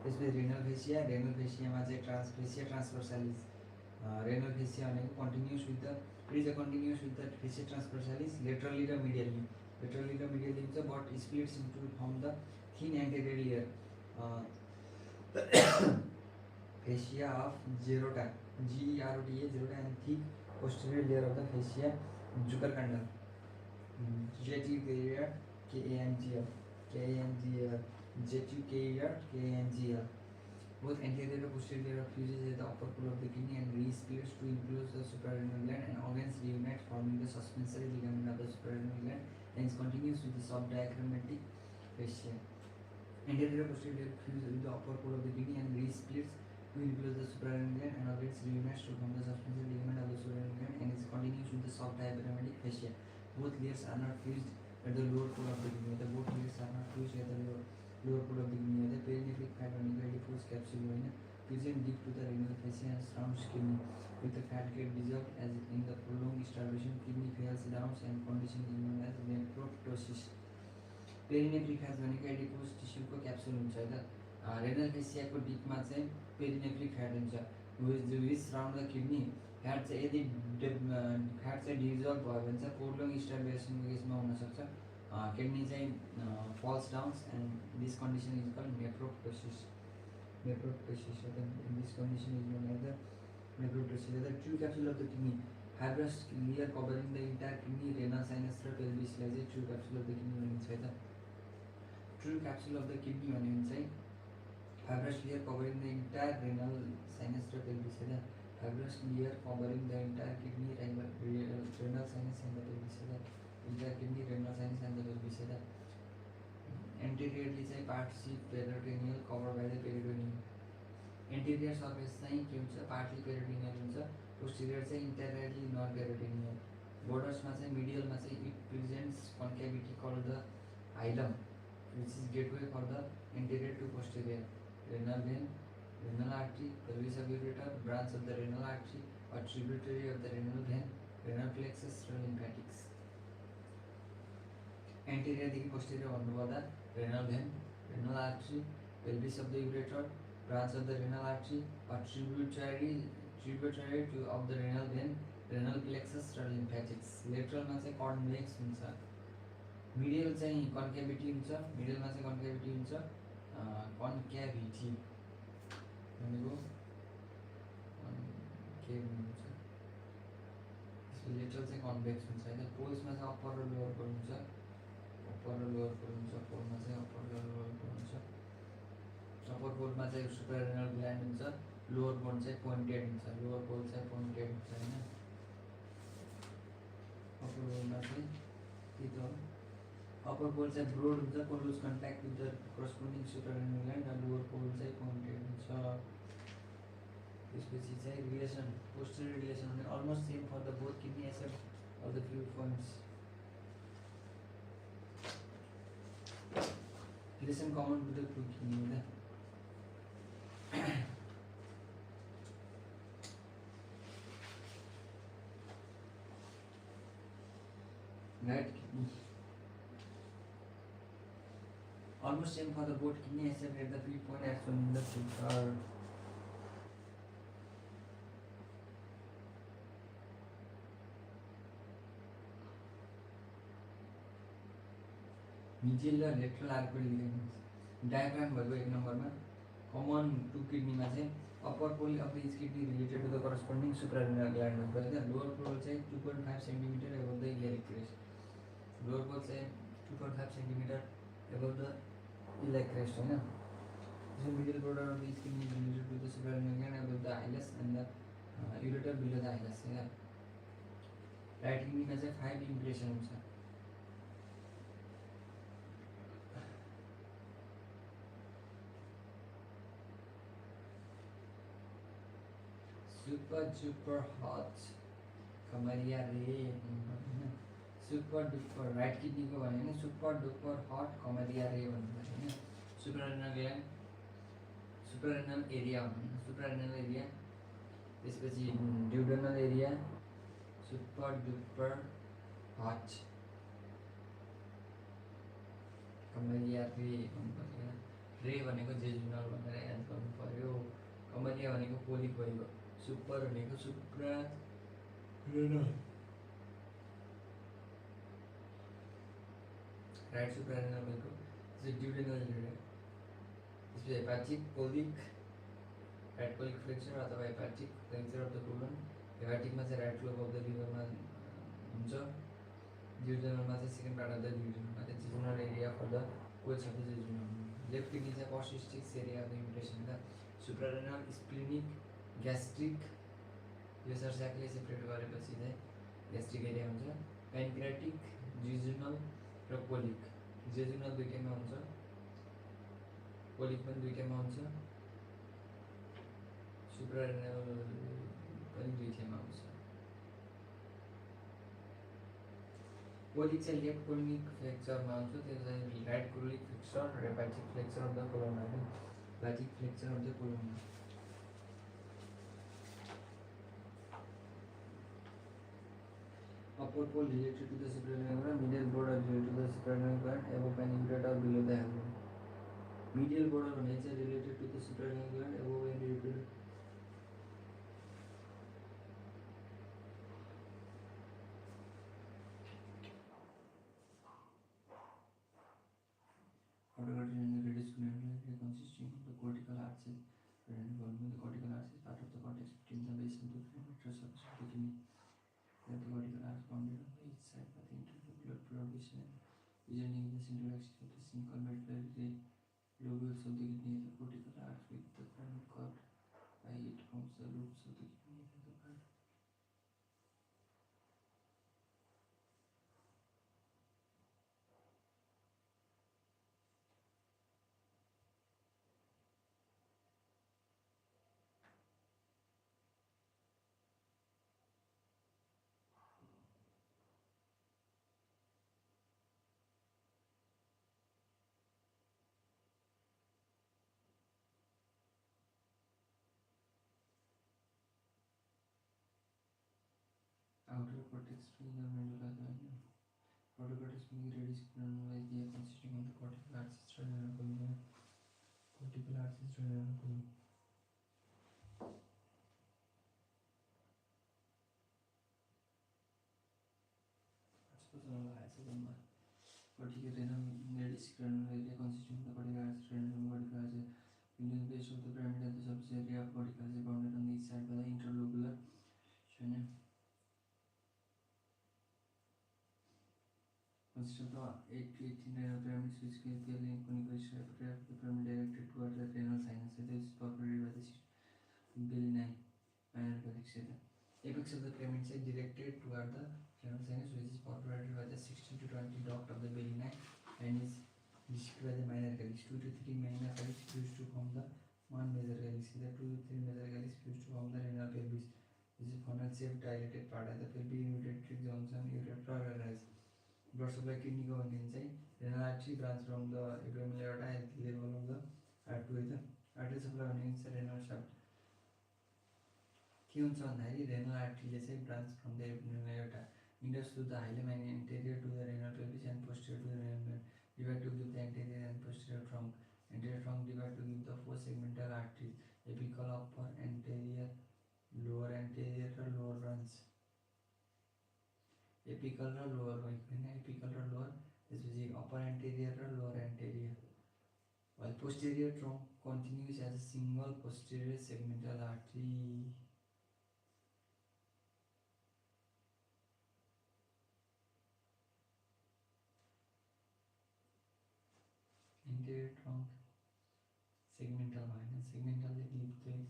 त्यसपछि renal फेसियामा चाहिँ ट्रान्सभर्सालिस। रेनल फेसिया भनेको continuous with the continuous with the fascia transversalis laterally र मिडियली हुन्छ, but splits into from the thin anterior layer fascia of Gerota GEROTA Gerota and thick posterior layer of the fascia Zuckerkandl JTUKER KANGL. Both anterior and posterior layer fuses at the upper pool of the kidney and re-splits to enclose the suprarenal gland, and organs reunite forming the suspensory ligament of the suprarenal gland, and is continuous with the subdiaphragmatic fascia. Anterior and posterior layer fuse with the upper pool of the kidney and re-splits to enclose the suprarenal gland, and organs reunite to form the suspensory ligament of the suprarenal gland, and is continuous with the subdiaphragmatic fascia. Both layers are not fused at the lower pool of the kidney. Both layers are not fused at the lower pool of the kidney. The perinephric fat भनेको diffuse capsule होइन, present deep to the renal fascia and surrounds kidney, with the fat get dissolved as in the prolonged starvation. Kidney fails down and condition is known as nephroptosis. Perinephric fat भनेको adipose tissue को capsule हुन्छ हैन। renal fascia को डिपमा चाहिँ perinephric fat हुन्छ, which surround the kidney. Fat चाहिँ यदि fat चाहिँ डिजल्भ भयो भने चाहिँ प्रोलङ स्टार्भेसनको केसमा हुनसक्छ किडनी चाहिँ falls down, and this condition is called nephroptosis. This condition is known as the nephroptosis. The true capsule of the kidney, fibrous layer covering the entire kidney, renal sinus र पेल्भिसलाई चाहिँ true capsule of the kidney भनिन्छ है त। True capsule of the kidney भन्यो भने चाहिँ fibrous layer covering the entire renal sinus र पेल्भिस है त। Fibrous layer covering the entire kidney, renal sinus and the pelvis. Entire kidney, renal sinus and the pelvis. Anteriorly say partly peritoneal, covered by the peritoneum. Anterior surface चाहिँ के हुन्छ, partly peritoneal हुन्छ, posterior चाहिँ entirely non-peritoneal. Borders मा चाहिँ medial मा चाहिँ it presents concavity called the hilum, which is gateway for the anterior to posterior. Renal vein, renal artery, pelvis of ureter, branch of the renal artery, or tributary of the renal vein, renal plexus, lymphatics. Anterior देखि posterior भन्नुपर्दा renal vein, renal artery, pelvis of the ureter, branch of the renal artery, or tributary to of the renal vein, renal plexus र lymphatics. Lateral मा चाहिँ convex हुन्छ, medial चाहिँ concavity हुन्छ, middle मा चाहिँ concavity हुन्छ, concavity भनेको के हुन्छ, लेटरल चाहिँ कन्भेक्स हुन्छ हैन। पोल्समा चाहिँ अप्पर र लोअर पोल हुन्छ, पोलमा चाहिँ अप्पर र लोअर पोल हुन्छ। अप्पर पोलमा चाहिँ सुप्रारेनल ग्ल्यान्ड हुन्छ, लोअर पोल चाहिँ पोइन्टेड हुन्छ, लोअर पोल चाहिँ पोइन्टेड हुन्छ हैन। अप्पर पोलमा चाहिँ के त अप्पर पोल चाहिँ ब्रोड हुन्छ, close contact with the corresponding suprarenal gland, र लोअर पोल चाहिँ पोइन्टेड हुन्छ। त्यसपछि चाहिँ रिलेसन, पोस्टेरियर रिलेसन भने almost same for the both kidney except of the few points. Relation common to the two kidney हो right kidney almost same for the both kidney except at the feed point as shown in the figure. Medial र lateral arcuate ligaments. Diaphragm भएको एक नम्बरमा common to किडनीमा चाहिँ upper pole of the kidney related to the corresponding suprarenal gland हुन्छ हैन। Lower pole चाहिँ 2.5 centimetre above the iliac crest, lower pole चाहिँ 2.5 centimetre above the iliac crest हैन। The middle border of the skin is related to the suprarenal gland above the hilus and the ureter below the hilus. Right किडनीमा चाहिँ 5 impression हुन्छ. Super duper hot कमरिया रे होइन. Super duper right किडनीको भन्यो भने सुपर डुपर हट कमरिया रे भन्नुपर्छ होइन. सुप्रारेनल ग्ल्यान्ड सुप्रारेनल एरिया भन्नु. सुप्रारेनल एरिया, त्यसपछि ड्युडेनल एरिया, सुपर डुपर हट कमरिया रे भन्नुपर्छ. रे भनेको जेजुनल भनेर याद गर्नु पर्यो. कमरिया भनेको पोलिक भइगयो. सुपर भनेको सुप्रा राइट सुप्रारेनल भनेको ड्युडेनल एरिया. त्यसपछि hepatic colic, right colic flexure अथवा hepatic flexure of the colon. हेपाटिकमा चाहिँ राइट लोब अफ द लिभरमा हुन्छ. ड्युडेनलमा चाहिँ सेकेन्ड पार्ट अफ द ड्युडेनलमा चाहिँ jejunal area for the coils of the jejunal. Left kidney चाहिँ पर्सिस्टिक्स area of the impression the suprarenal, splenic, gastric, यो सरस्याकले सेपरेट गरेपछि चाहिँ ग्यास्ट्रिक एरिया हुन्छ. पेन्क्रियाटिक, जेजुनल र कोलिक. जेजुनल दुईटैमा हुन्छ, कोलिक पनि दुईटैमा हुन्छ, सुप्रारेनल पनि दुईटैमा हुन्छ. कोलिक चाहिँ लेफ्ट कोलिक फ्लेक्चरमा हुन्छ. त्यो चाहिँ राइट कोलिक फ्लेक्चर र hepatic flexure of the colon हो. Hepatic flexure of the colon. Upper pole related to the suprarenal gland, medial border related to the suprarenal gland, above and ureter or below the hammer. Medial border भने चाहिँ related to the suprarenal gland, above and ureter. Cortical and radius gland consisting of the cortical arches. The cortical arch is part of the cortex between the base and the perimeter surface of the kidney. The cortical arch bounded on each side by the internal blood production and rejoining the central axis of the synchal medullary lobules of the kidney. The cortical arch with the primary cord by it forms the lobes of the kidney and the blood. Outer cortex between the medulla and outer cortex being radius granule idea consisting of the cortical arch sternal column. Cortical arch sternal column. Cortical radius granule area consisting of the cortical arch sternal cortical arch within the base of the pyramid and the surface area of cortical arch bounded on each side by the interlobular channel. Consists of the 8 to 18 renal pyramids which can be in conical structure of the pyramid directed towards the renal sinus. This is perforated by the belly minor calyx. Apex of the pyramid is directed toward the renal sinus which is perforated by the 16 to 20 duct of the belly and is restricted by the minor calyx. 2 to 3 minor calyx fused to form the one major calyx. The 2 to 3 major calyx fused to form the renal pelvis. This is funnel shaped dilated part of the pelvic ureteric junction ureter rise. Blood supply kidney को भन्ने चाहिँ renal artery branch from the abdominal aorta at the level of the artery. Artery supply भन्ने चाहिँ renal shaft. के हुन्छ भन्दाखेरि renal artery ले चाहिँ branch from the abdominal aorta enters through the hilum and anterior to the renal pelvis and posterior to the renal gland. Divide to give the anterior and posterior trunk. Anterior trunk divide to give the four segmental arteries: apical, upper, anterior, lower branch. Apical र lower भएको हैन, apical र lower, त्यसपछि upper anterior र lower anterior. While posterior trunk continues as a single posterior segmental artery. Anterior trunk सेगमेन्टल भएन, सेगमेन्टलले lip चाहिँ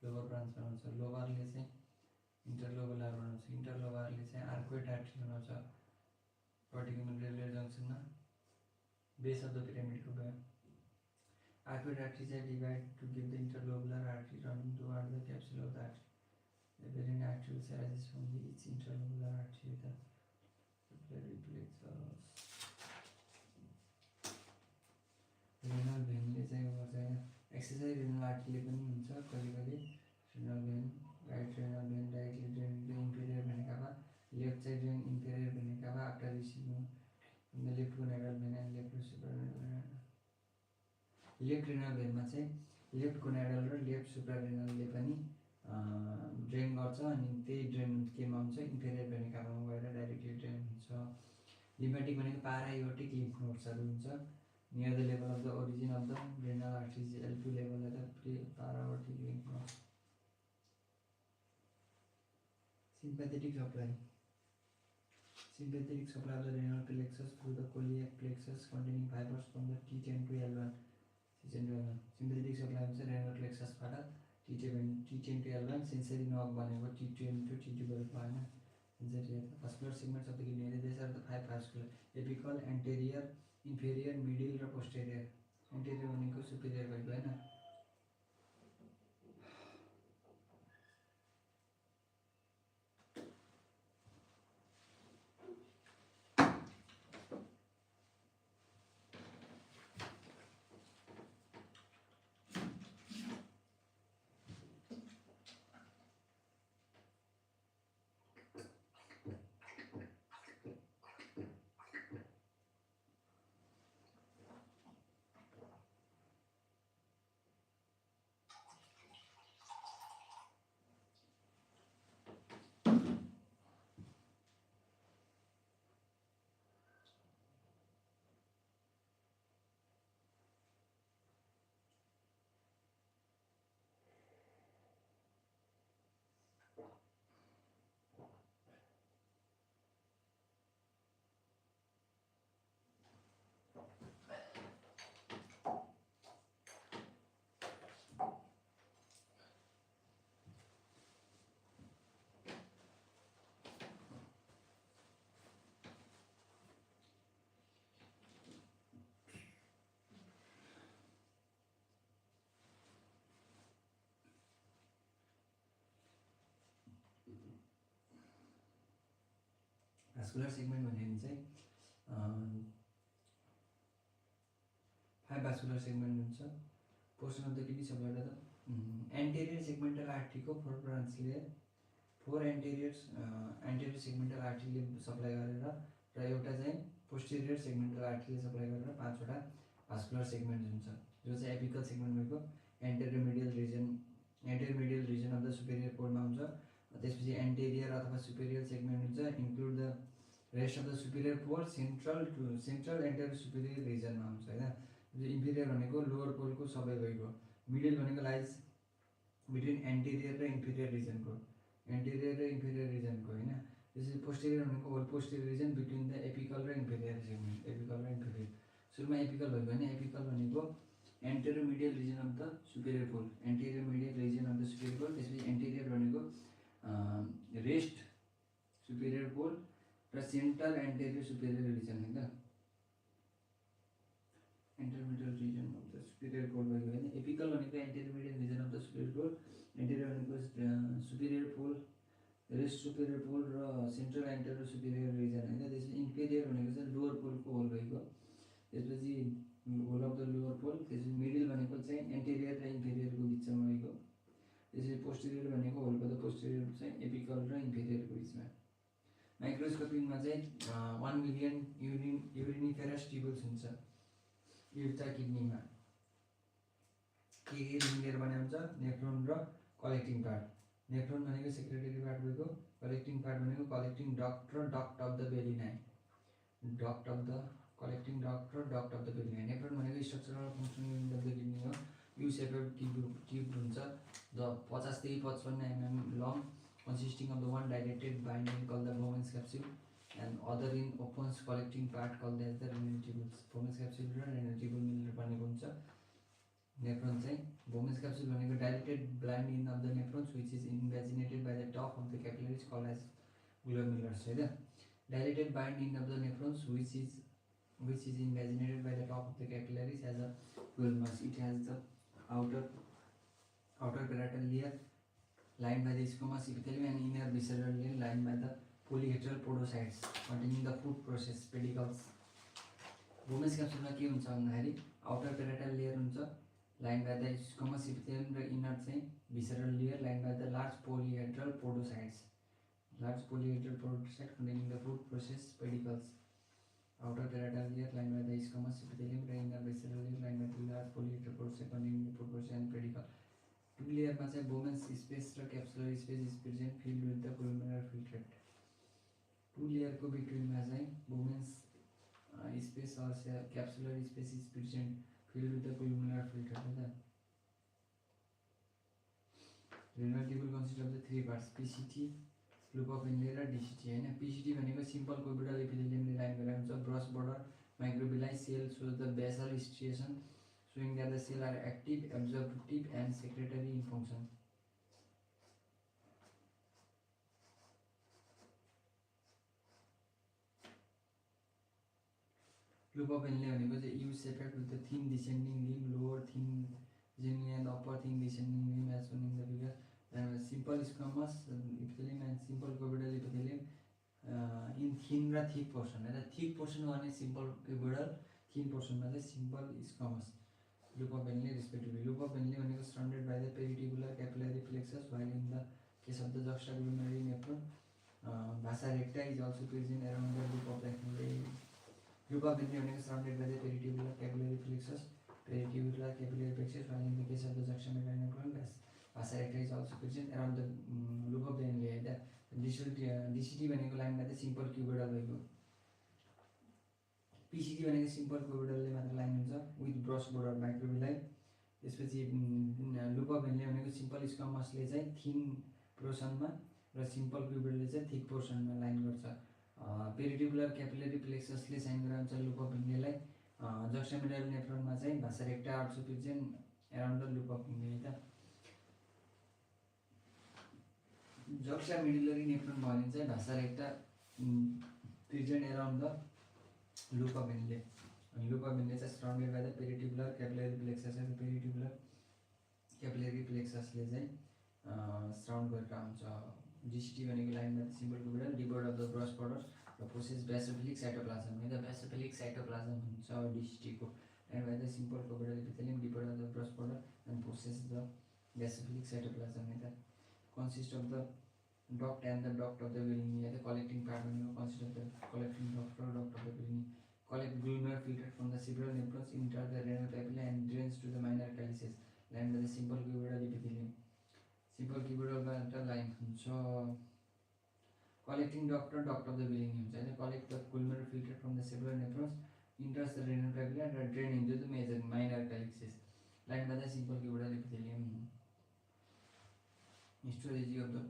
लोबर branch बनाउँछ, लोबरले चाहिँ इन्टरलोबुलर बनाउँछ, इन्टरलोबरले चाहिँ आर्कुएट आर्ट्री बनाउँछ पर्टिकुलर रेलवे जङ्सनमा बेस अफ द पिरामिडको भयो। आर्कुएट आर्ट्री चाहिँ divide to give the interlobular artery running toward the capsule of the artery. The variant artery will arises from each interlobular artery. The capillary plexus. Renal vein ले चाहिँ गर्छ exercise renal आर्टरीले पनि हुन्छ कहिले कहिले। Renal vein right renal vein directly drain into inferior vena cava, left चाहिँ drain inferior vena cava after receiving the left gonadal vein and left suprarenal. Left renal भेनमा चाहिँ लेफ्ट गोनाडल र left सुप्रारेनलले पनि ड्रेन गर्छ अनि त्यही drain केमा हुन्छ इन्फेरियर भेन काभामा गएर डाइरेक्टली ड्रेन हुन्छ। लिम्फेटिक भनेको पारायोटिक लिम्फ नोड्सहरू हुन्छ near the level of the origin of the renal arteries L2 level at the paraaortic lymph nodes. Sympathetic supply, sympathetic supply of the renal plexus through the coeliac plexus containing fibers from the T10 to L1. Sympathetic supply of the renal plexus बाट T10 to L1 sensory nerve भनेको T10 to T2 गरेको हैन। sensory vascular segments of the kidney, these are the five vascular: apical, anterior, inferior, middle र posterior। anterior भनेको superior भएको हैन। vascular segment भनेको चाहिँ फाइभ vascular segment हुन्छ। पोर्सन अफ द किडनी सबैबाट त एन्टेरियर सेगमेन्टल आर्टरीको फोर ब्रान्चले फोर एन्टेरियर सेगमेन्टल आर्टरीले सप्लाई गरेर र एउटा चाहिँ पोस्टेरियर सेगमेन्टल आर्टरीले सप्लाई गरेर पाँचवटा भास्कुलर सेगमेन्ट हुन्छ जो चाहिँ एपिकल सेगमेन्ट भएको anterior medial region of the superior पोलमा हुन्छ। त्यसपछि एन्टेरियर अथवा सुपेरियर सेगमेन्ट हुन्छ include the rest of the superior pole central anterior superior रिजनमा हुन्छ हैन। जो इन्फेरियर भनेको लोअर पोलको सबै भइगयो, मिडल भनेको लाइज बिट्विन एन्टेरियर र इन्फेरियर रिजनको हैन। त्यसपछि पोस्टेरियर भनेको whole posterior region between the apical र इन्फेरियर सेगमेन्ट, एपिकल र इन्फेरियर। सुरुमा एपिकल भयो भने एपिकल भनेको anterior medial region of the superior pole, anterior medial region of the superior pole. त्यसपछि एन्टेरियर भनेको रेस्ट सुपेरियर पोल र सेन्ट्रल एन्टेरियर सुपेरियर रिजन हैन। Anterior medial region of the superior pole भयो हैन। Apical भनेको anterior medial region of the superior pole, anterior भनेको superior pole, rest superior pole र central anterior superior region हैन। त्यसपछि inferior भनेको चाहिँ लोअर पोलको होल भएको, त्यसपछि whole of the lower pole. त्यसपछि मिडल भनेको चाहिँ एन्टेरियर र इन्फेरियरको बिचमा भएको। त्यसपछि पोस्टेरियर भनेको होल अफ द पोस्टेरियर चाहिँ एपिकल र इन्फेरियरको बिचमा। माइक्रोस्कोपिङमा चाहिँ 1 मिलियन युरिनिफेरस ट्युबल्स हुन्छ एउटा किडनीमा। के रिङलेर बनाउँछ नेफ्रोन र कलेक्टिङ पार्ट। नेफ्रोन भनेको सेक्रेटरी पार्ट भएको, कलेक्टिङ पार्ट भनेको कलेक्टिङ डक्ट र डक्ट अफ द बेली नाइ, duct of the collecting duct र डक्ट अफ द बेली नाइ। नेफ्रोन भनेको structural functional unit of the kidney हो। यु सेपेड ट्युब हुन्छ द 50 देखि 55 mm long, consisting of the one dilated binding called the Bowman's capsule and other in opens collecting part called as the renal tubules। Bowman's capsule र renal tubule मिलेर बनेको हुन्छ। Nephron चाहिँ Bowman's capsule भनेको dilated blind end of the nephrons which is invaginated by the tuft of the capillaries called as glomerulus होइन dilated blind end of the nephrons which is invaginated by the top of the capillaries as a glomerulus. It has the outer parietal layer lined by the squamous epithelium and inner visceral layer lined by the polyhedral podocytes containing the food process pedicles. Bowman's capsule मा के हुन्छ भन्दाखेरि outer parietal layer हुन्छ lined by the squamous epithelium र inner चाहिँ visceral layer lined by the large polyhedral podocytes containing the food process pedicles. Outer parietal layer lined by the squamous epithelium र inner visceral layer lined by the large polyhedral podocytes containing the food process and pedicle. Two layer मा चाहिँ Bowman's space र capsular space is present filled with the glomerular filtrate. Two layer को between मा चाहिँ Bowman's space or capsular space is present filled with the glomerular filtrate. Renal tubule consists of the three parts PCT, loop of inlet र DCT हैन. PCT भनेको simple cuboidal epithelium ले line गरेको हुन्छ. Brush border microvilli cell shows the basal striation showing that the cell are active, absorptive and secretory in function. Loop of inlet भनेको चाहिँ U shaped with the thin descending limb, lower thin descending and upper thin descending limb as shown in the figure. Simple squamous epithelium and simple cuboidal epithelium in thin र thick portion. The thick portion one is simple cuboidal, thin portion मा चाहिँ simple squamous. Loop of inlet respectively. Loop of inlet भनेको surrounded by the peritubular capillary plexus, while in the case of the juxtaglomeruli nephron, vasa recta is also present around the loop of the inlet. Loop of inlet भनेको surrounded by the peritubular capillary plexus, while in the case of the juxtamedullary nephron, vasa recta is also present around the loop of the inlet. DCT भनेको line मा चाहिँ simple cuboidal भएको. PCT भनेको simple cuboidal ले मात्र line हुन्छ with brush border microvilli. त्यसपछि loop of inlet भनेको simple squamous ले चाहिँ thin portion मा र simple cuboidal ले चाहिँ thick portion मा लाइन गर्छ. Peritubular capillary plexus ले साइन गराउँछ loop of inlet लाई. Juxtamedullary nephron मा चाहिँ vasa recta also present around the loop of inlet. Juxtamedullary nephron भने चाहिँ vasa recta present around the loop of inlet. Loop of inlet is surrounded by the peritubular capillary plexus and the peritubular capillary plexus ले चाहिँ surround गरेका हुन्छ. DCT भनेको line मा simple cuboidal devoid of the brush border र possess basophilic cytoplasm. The basophilic cytoplasm हुन्छ DCT को and by the simple cuboidal epithelium devoid of the brush border and possess the basophilic cytoplasm. It consists of the duct and the duct of the Williams. The collecting part consists of the collecting duct or duct of the Williams. Collect glomerular filtrate from the several nephrons, enter the renal papilla and drains to the minor calyces lined by the simple cuboidal epithelium. Simple cuboidal line हुन्छ. Collecting duct or duct of the Williams. Collect the glomerular filtrate from the several nephrons, enters the renal papilla and drain into the minor calyces lined by the simple cuboidal epithelium. Histology of the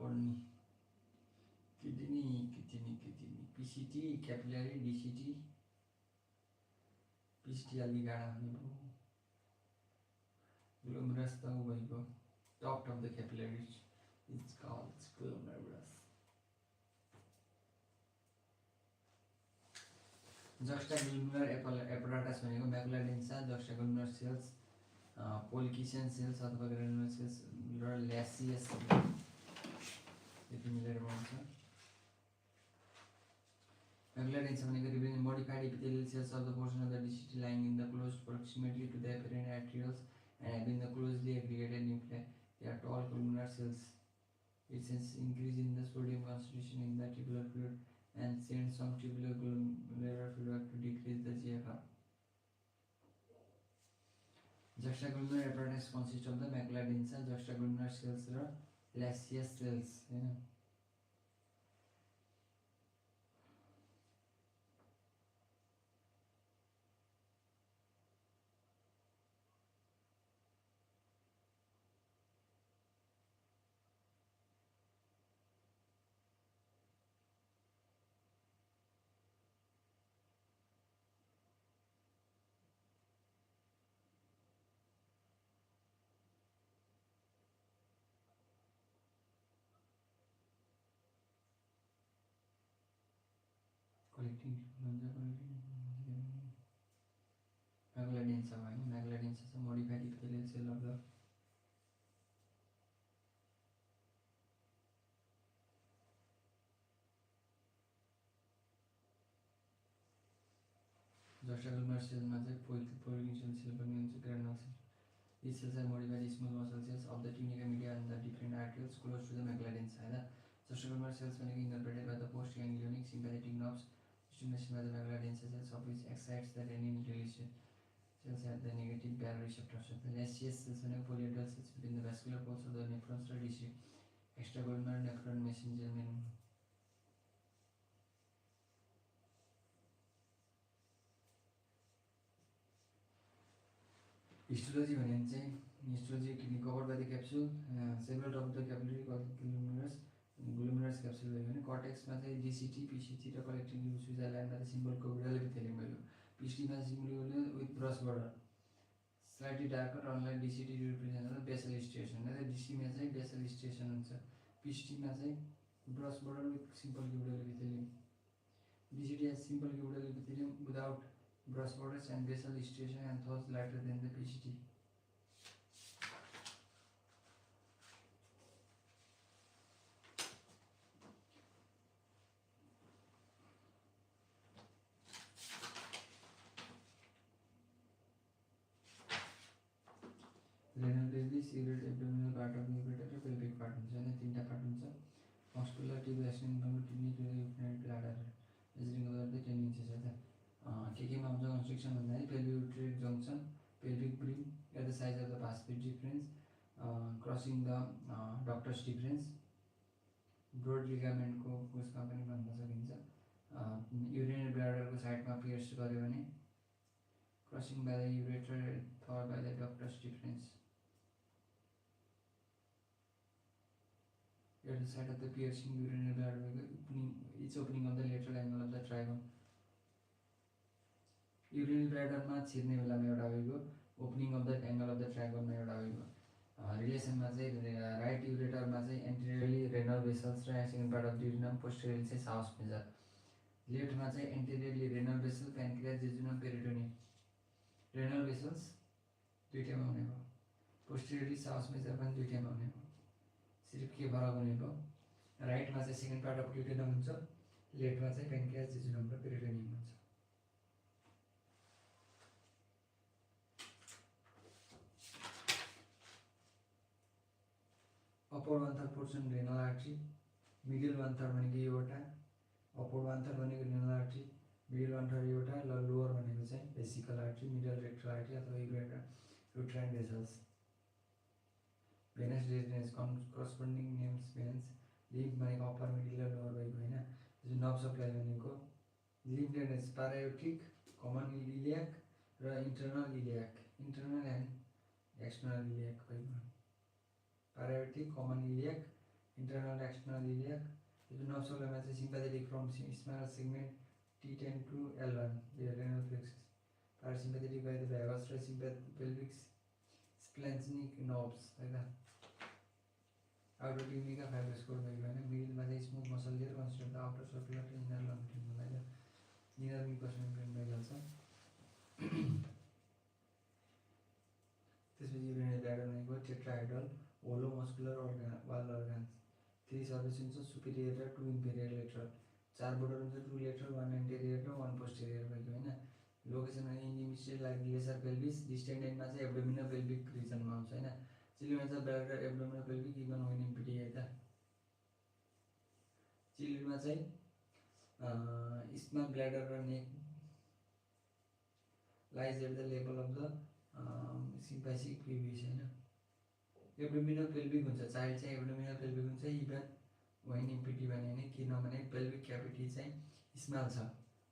kidney. PCT, capillary, DCT. PCT अलि गाढा हुने भयो. Glomerulus त भएको top of the capillaries is called glomerulus. Juxtaglomerular apparatus भनेको macula densa, juxtaglomerular cells, Purkinje cells अथवा granular cells र lacteous यति मिलेर भन्छ. Macula densa भनेको represent modified epithelial cells of the portion of the DCT lying in the close proximity to the afferent arterioles and having the closely aggregated nuclei. They are tall columnar cells. It senses increase in the sodium concentration in the tubular fluid and sends some tubular glomerular fluid to decrease the GFR. Juxtaglomerular apparatus consists of the macula densa, juxtaglomerular cells र lacteous cells. Collecting macula densa हो होइन. Macula densa चाहिँ modified epithelial cell of the juxtaglomerular सेलमा चाहिँ पोलिनिसल cell पनि हुन्छ, granular cell. These cells are modified small muscle cells of the tunica media and the different arterioles close to the magleidens. होइन. Justacular cells भनेको innervated by the postganglionic sympathetic nerves, stimulation by the magleidens cells of which excites the renin release cells at the negative baroreceptors. Then SCS cells भनेको polyhedral cells between the vascular poles of the nephrons र extracellular nephron messenger membrane. Histology भने चाहिँ histology covered by the capsule, several of the capillary called glomerulus capsule भयो भने cortexमा चाहिँ DCT, PCT र collecting tubes which are lined by the symbol cuboidal epithelium भयो. PCTमा symbol with brush border, slightly darker, unlike DCT represents the basal striation. DCमा चाहिँ basal striation हुन्छ, PCTमा चाहिँ brush border with simple cuboidal epithelium. DCT has simple cuboidal epithelium without brush borders and basal striation and thus lighter than the PCT. Renal pelvis, ureter, abdominal part of the ureter र pelvic part हुन्छ हैन, तीनटा part हुन्छ. Muscular tube extending from the kidney to the urinary bladder, measuring over the 10 inches है त. केमा हुन्छ construction भन्दाखेरि pelvic junction, pelvic brim at the size of the pars difference, crossing the ductus difference, broad ligament को उसमा पनि भन्न सकिन्छ. urinary bladder को साइडमा पियर्स गर्यो भने crossing by the ureter followed by the ductus difference. At the side of the piercing urinary bladder, each opening of the lateral angle of the trigon. Urinary bladder मा छिर्ने बेलामा एउटा भएको, opening of the angle of the trigon मा एउटा भएको. Relation मा चाहिँ right ureter मा चाहिँ anteriorly renal vessels र second part of the duodenum, posteriorly चाहिँ pars major. Left मा चाहिँ anteriorly renal vessel, pancreas, jejunum, peritoneum. Renal vessels दुईटैमा हुने भयो, posteriorly pars major पनि दुईटैमा हुने भयो. सिर्फ के फरक हुने भयो, राइटमा चाहिँ सेकेन्ड पार्ट अफ duodenum हुन्छ, लेफ्टमा चाहिँ pancreas, jejunum र peritoneum हुन्छ. upper one third portion renal artery, middle one third भनेको aorta, upper one third भनेको renal artery, middle one third aorta, lower भनेको चाहिँ vesical artery, middle rectal artery अथवा uterine vessels. Venous drainage corresponding names veins, lymph भनेको upper, middle र lower भएको हैन. जो nerve supply भनेको lymph drainage paraaortic, common iliac र internal iliac, internal and external iliac भएको. Paraaortic, common iliac, internal and external iliac. जो nerve supply मा चाहिँ sympathetic from small segment T10 to L1, the renal plexus. Parasympathetic by the vagus र pelvic splanchnic nerves like that. Outer tunica fibrous cord भएको हैन. Middle मा चाहिँ smooth muscle layer consider the outer circular and inner longitudinal like that. Inner mucous membrane भइहाल्छ. त्यसपछि urinary bladder भनेको tetrahedral hollow muscular wall organs. 3 surface हुन्छ, superior र 2 inferior lateral. 4 border हुन्छ, 2 lateral, 1 anterior र 1 posterior भएको हैन. लोकेसन इनिमिस्टेड लाइक लेसर पेल्भिस, डिस्टेन्ट एन्डमा चाहिँ एब्डोमिनल पेल्भिक रिजनमा हुन्छ हैन. चिल्ड्रेनमा चाहिँ bladder, abdominal pelvic, even when empty है त. चिल्ड्रेनमा चाहिँ स्मल ब्ल्याडर र neck lies at the level of the symphysis pubis हैन. एब्डोमिनल पेल्भिक हुन्छ, चाइल्ड चाहिँ एब्डोमिनल पेल्भिक हुन्छ इभन वेन इम्पिटी भने नि, किनभने पेल्भिक क्याभिटी चाहिँ स्मल छ.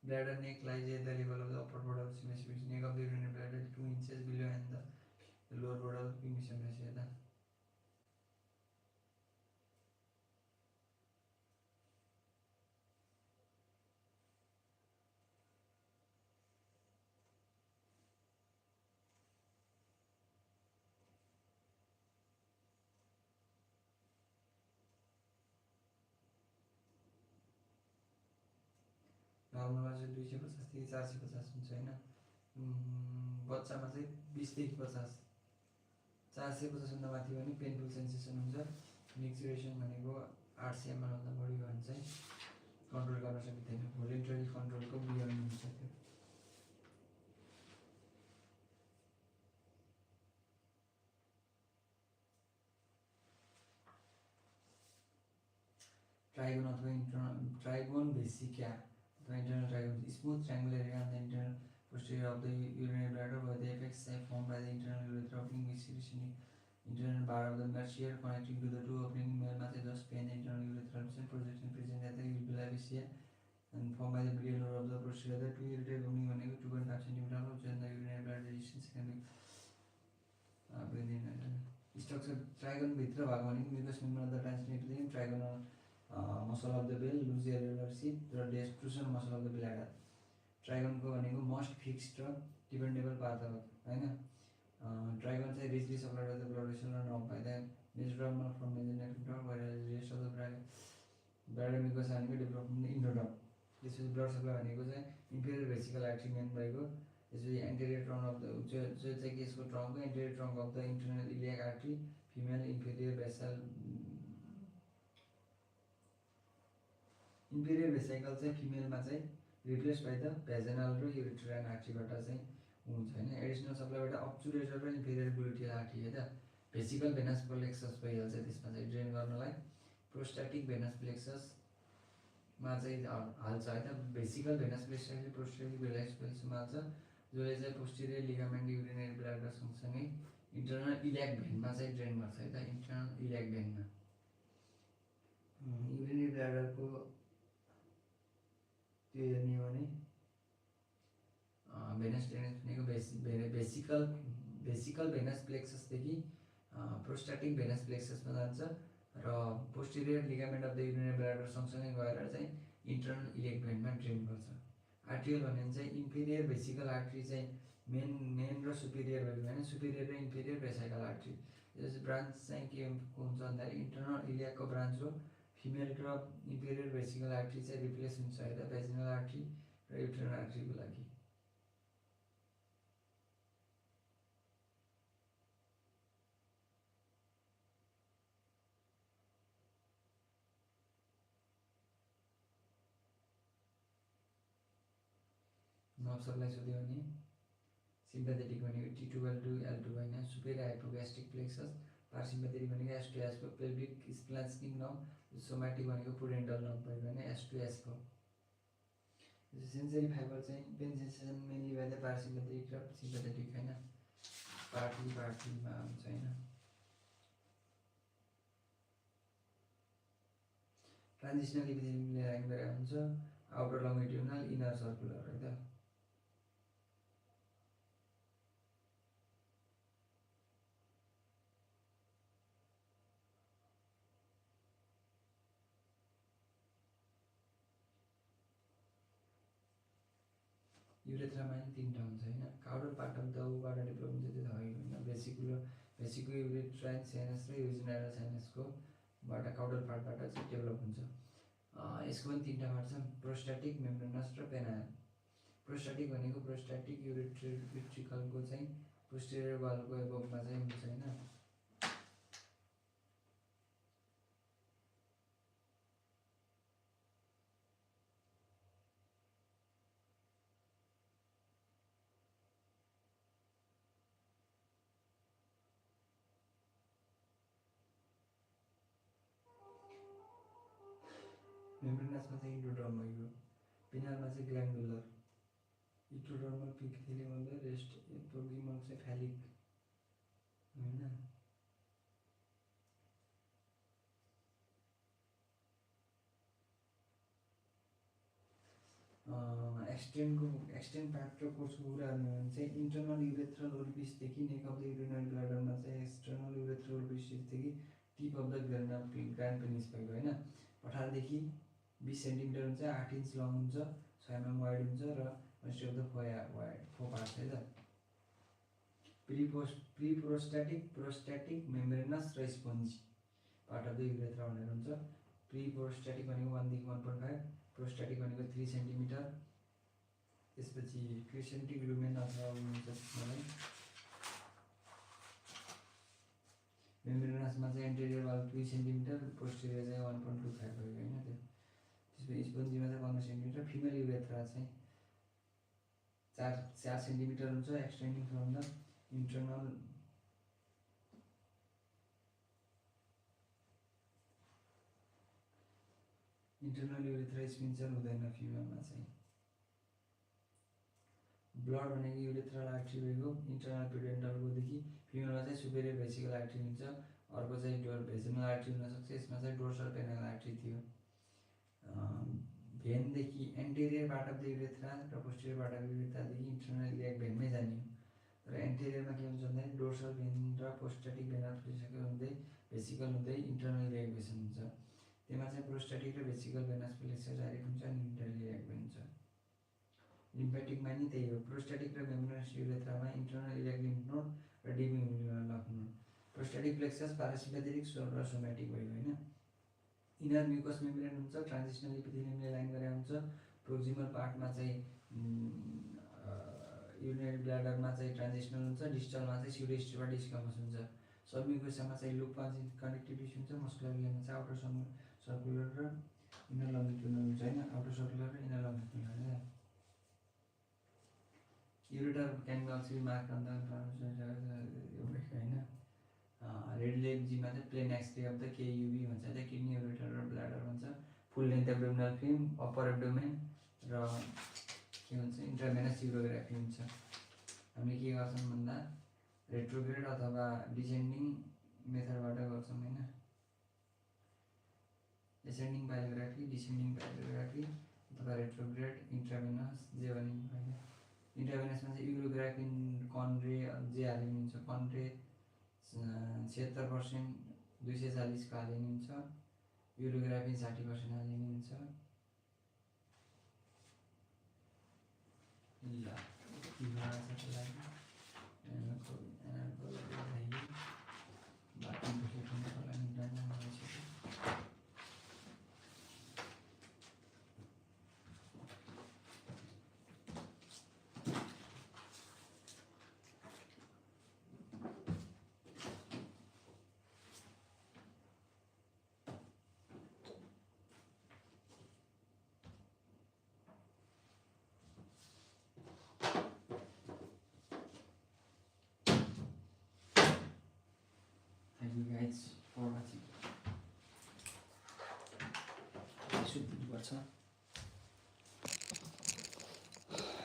Bladder neck lies at the level of the upper border of the semicircle. Neck of the urinary bladder 2 inches below and the lower border of the semicircle. नर्मलमा चाहिँ 250 देखि 450 हुन्छ हैन। बच्चामा चाहिँ 20 देखि 50, 450 भन्दा माथि भने पेनफुल सेन्सेसन हुन्छ। मिक्सुरेसन भनेको 800 ml भन्दा बढी भयो भने चाहिँ कन्ट्रोल गर्न सकिँदैन, भोलिन्टरी कन्ट्रोलको बियोन्ड हुन्छ त्यो। ट्राइगोन अथवा इंटरनल ट्राइगोन वेसिका अथवा internal trigon smooth triangular area on the internal posterior of the urinary bladder where the apex are formed by the internal urethra opening which secretion internal bar of the mercier connecting to the two opening male मा चाहिँ just open internal urethral projection present at the uvula and formed by the medial lobe of the posterior. The two ureteral opening भनेको 2.5 cm हो जुन the urinary bladder resistance can be within structure trigon भित्र भाग भनेको mucous membrane of the translate trigonal muscle of the bell, loose areolar sheath र destruction muscle of the bladder. Trigon को भनेको most fixed र डिपेन्डेबल part हो हैन। Trigone चाहिँ richly supplied by the blood vessel र nerve by the mesodermal from mesenteric nerve whereas rest of the bladder mucous भनेको develop from the endoderm. त्यसपछि blood supply भनेको चाहिँ इन्फेरियर भेसिकल आर्टरी मेन भएको, त्यसपछि एन्टेरियर ट्रङ्क अफ द जो चाहिँ केसको ट्रङ्क हो interior trunk of the internal iliac artery female inferior vessel inferior vesicle चाहिँ फिमेलमा चाहिँ रिप्लेस बाइ द भेजिनल र युरिट्राइन आर्टरीबाट चाहिँ हुन्छ हैन। एडिसनल सप्लाइबाट अब्चुरेटर र इन्फेरियर ग्लुटियल आर्टरी है त भेसिकल भेनस प्लेक्सस भइहाल्छ त्यसमा चाहिँ ड्रेन गर्नलाई। प्रोस्ट्याटिक भेनस प्लेक्ससमा चाहिँ हाल्छ है त। भेसिकल भेनस प्लेक्ससले प्रोस्ट्याटिक भेनस प्लेक्ससमा हाल्छ जसले चाहिँ पोस्टेरियर लिगामेन्ट युरिनरी ब्ल्याडर सँगसँगै इन्टरनल इलियाक भेनमा चाहिँ ड्रेन गर्छ है त। इन्टरनल इलियाक भेनमा युरिनरी ब्ल्याडरको त्यो हेर्ने हो भने भेनस ड्रेनेज भनेको भेसिकल भेनस प्लेक्ससदेखि प्रोस्ट्याटिक भेनस प्लेक्ससमा जान्छ र posterior ligament of the urinary bladder सँगसँगै गएर चाहिँ इन्टरनल इलियाक भेनमा ड्रेन गर्छ। आर्ट्रियल भन्ने चाहिँ इन्फेरियर भेसिकल आर्टरी चाहिँ मेन र सुपेरियर भएको हैन, सुपेरियर र इन्फेरियर भेसिकल आर्टरी। त्यसपछि ब्रान्च चाहिँ के हुन्छ भन्दाखेरि इन्टरनल इलियाकको ब्रान्च हो। फिमेल र इन्फेरियर भेसिकल आर्टरी चाहिँ रिप्लेस हुन्छ है त भेजिनल आर्टरी र युट्राइन आर्टरीको लागि। नर्भ सप्लाई सोध्यो भने सिम्पैथेटिक भनेको T2 L2 L2 हैन, सुपेरियर हाइपोग्यास्ट्रिक प्लेक्सस, पारासिम्पैथेटिक भनेको S2 S4, pelvic स्प्लान्किङ nerve, somatic भनेको पुडेन्टल नर्भ भएको हैन S2 S4। सेन्सरी फाइबर चाहिँ pain sensation mainly by the parasympathetic र सिम्पैथेटिक हैन, पार्टलीमा हुन्छ हैन। ट्रान्जिशनल इपिथेलियल लाइन गरेर हुन्छ आउटर लङ्गिट्युडनल इनर सर्कुलर है त। युरेथ्रामा पनि तीनटा हुन्छ हैन। काउडल पार्ट अफ द ओबाट डेभलप हुन्छ त्यो थाहा होइन। भेसिको युरेथ्राइन साइनस र युरिनरी साइनसको बाट काउडल पार्टबाट चाहिँ डेभलप हुन्छ। यसको पनि तीनटा पार्ट छ, प्रोस्ट्याटिक, मेम्ब्रेनस र पेनाइल। प्रोस्ट्याटिक भनेको प्रोस्ट्याटिक युरेट्रिकलको चाहिँ पोस्टेरियर वालको एबोभमा चाहिँ हुन्छ हैन। मेम्ब्रेनसमा चाहिँ इन्डोडर्म भयो, पेनाइलमा चाहिँ ग्ल्यान्डुलर, इक्टोडर्मल इपिथेलियम र रेस्ट प्रोक्सिमल चाहिँ फ्यालिक हैन। एक्सटेन्ड पार्ट र कोर्सको कुरा गर्ने हो भने चाहिँ इन्टरनल युरेथ्रल ओरिफिसदेखि नेक अफ द युरिनरी ब्ल्याडरमा चाहिँ एक्सटर्नल युरेथ्रल ओरिफिसदेखि tip of the glans penis भएको हैन। 18 देखि 20 सेन्टिमिटर हुन्छ, 8 इन्च लङ हुन्छ, 6 mm वाइड हुन्छ र most of the four parts है त। प्रोस्ट्याटिक, मेम्ब्रेनस र स्पन्जी पार्ट अफ द युरेथ्रा भनेर हुन्छ। प्री प्रोस्ट्याटिक भनेको 1 देखि 1.5, प्रोस्ट्याटिक भनेको 3 सेन्टिमिटर, त्यसपछि क्रिसेन्टिक लुमेन अथवा हुन्छ त्यसमा मेम्ब्रेनसमा चाहिँ एन्टेरियर वाल 2 सेन्टिमिटर, पोस्टेरियर चाहिँ 1.25 भयो होइन त्यो। त्यसपछि स्पोन्जीमा चाहिँ 15 सेन्टिमिटर, फिमेल युरेथ्रा चाहिँ 4 सेन्टिमिटर हुन्छ, extending from the internal urethra sphincter हुँदैन फिमेलमा चाहिँ। ब्लड भनेको युरेथ्रल आर्ट्री भएको इन्टरनल पेडेन्टलकोदेखि, फिमेलमा चाहिँ सुपेरियर भेसिकल आर्ट्री हुन्छ, अर्को चाहिँ भेजिनल आर्ट्री हुनसक्छ, यसमा चाहिँ डोर्सल पेनल आर्ट्री थियो। भेनदेखि anterior part of the urethra र पोस्टेरियर पार्ट अफ युरेथ्रादेखि इन्टरनल इलियाक भेनमै जाने हो। तर एन्टेरियरमा के हुन्छ भन्दाखेरि डोर्सल भेन र प्रोस्टाटिक भेनल प्लेक्सस हुँदै भेसिकल हुँदै इन्टरनल इलियाक भेन हुन्छ। त्यसमा चाहिँ प्रोस्टाटिक र भेसिकल भेनस प्लेक्सस डाइरेक्ट हुन्छ अनि इन्टरनल इलियाक भेन हुन्छ। लिम्फेटिकमा नि त्यही हो, प्रोस्टाटिक र मेम्ब्रेनस युरेथ्रामा इन्टरनल इलियाक लिम्फ नोड र डिप इम्युनल लक नोड। प्रोस्टाटिक प्लेक्सस पारासिम्पेथेटिक र सोमेटिक भयो होइन। इनर म्युकस मेम्ब्रेन हुन्छ, ट्रान्जिसनल इपिथेलियमले लाइन गरे हुन्छ। प्रोक्सिमल पार्टमा चाहिँ युरिनरी ब्ल्याडरमा चाहिँ ट्रान्जिसनल हुन्छ, डिस्टलमा चाहिँ स्युडोस्टियोडिस्कमस हुन्छ। सबम्युकसमा चाहिँ लुप कनेक्टिभिटी हुन्छ, मस्कुलर इलियममा चाहिँ आउटर सर्कुलर र इनर लङ्गिट्युडनल हुन्छ होइन, आउटर सर्कुलर र इनर लङ्गिट्युडनल होइन। Ureter can be also be marked on the होइन। रेड लेगजीमा चाहिँ plain X ray of the KUB भन्छ, त्यहाँ किडनी युरेटर र ब्ल्याडर भन्छ। Full length abdominal film, upper abdomen र के भन्छ इन्ट्राभेनस युरोग्राफी हुन्छ। हामीले के गर्छौँ भन्दा रेट्रोग्रेड अथवा डिसेन्डिङ मेथडबाट गर्छौँ होइन। एसेन्डिङ पाइलोग्राफी, डिसेन्डिङ पाइलोग्राफी अथवा रेट्रोग्रेड, इन्ट्राभेनस जे भने होइन। इन्ट्राभेनसमा चाहिँ युरोग्राफी कन्ड्रे जे हालिने हुन्छ, कन्ड्रे 76% 240 को हालिने हुन्छ, युरोग्राफी 60% हालिने हुन्छ। ल आजको लागि Thank you guys for watching.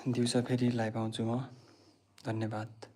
दिउँसो फेरि लाइभ आउँछु म। धन्यवाद।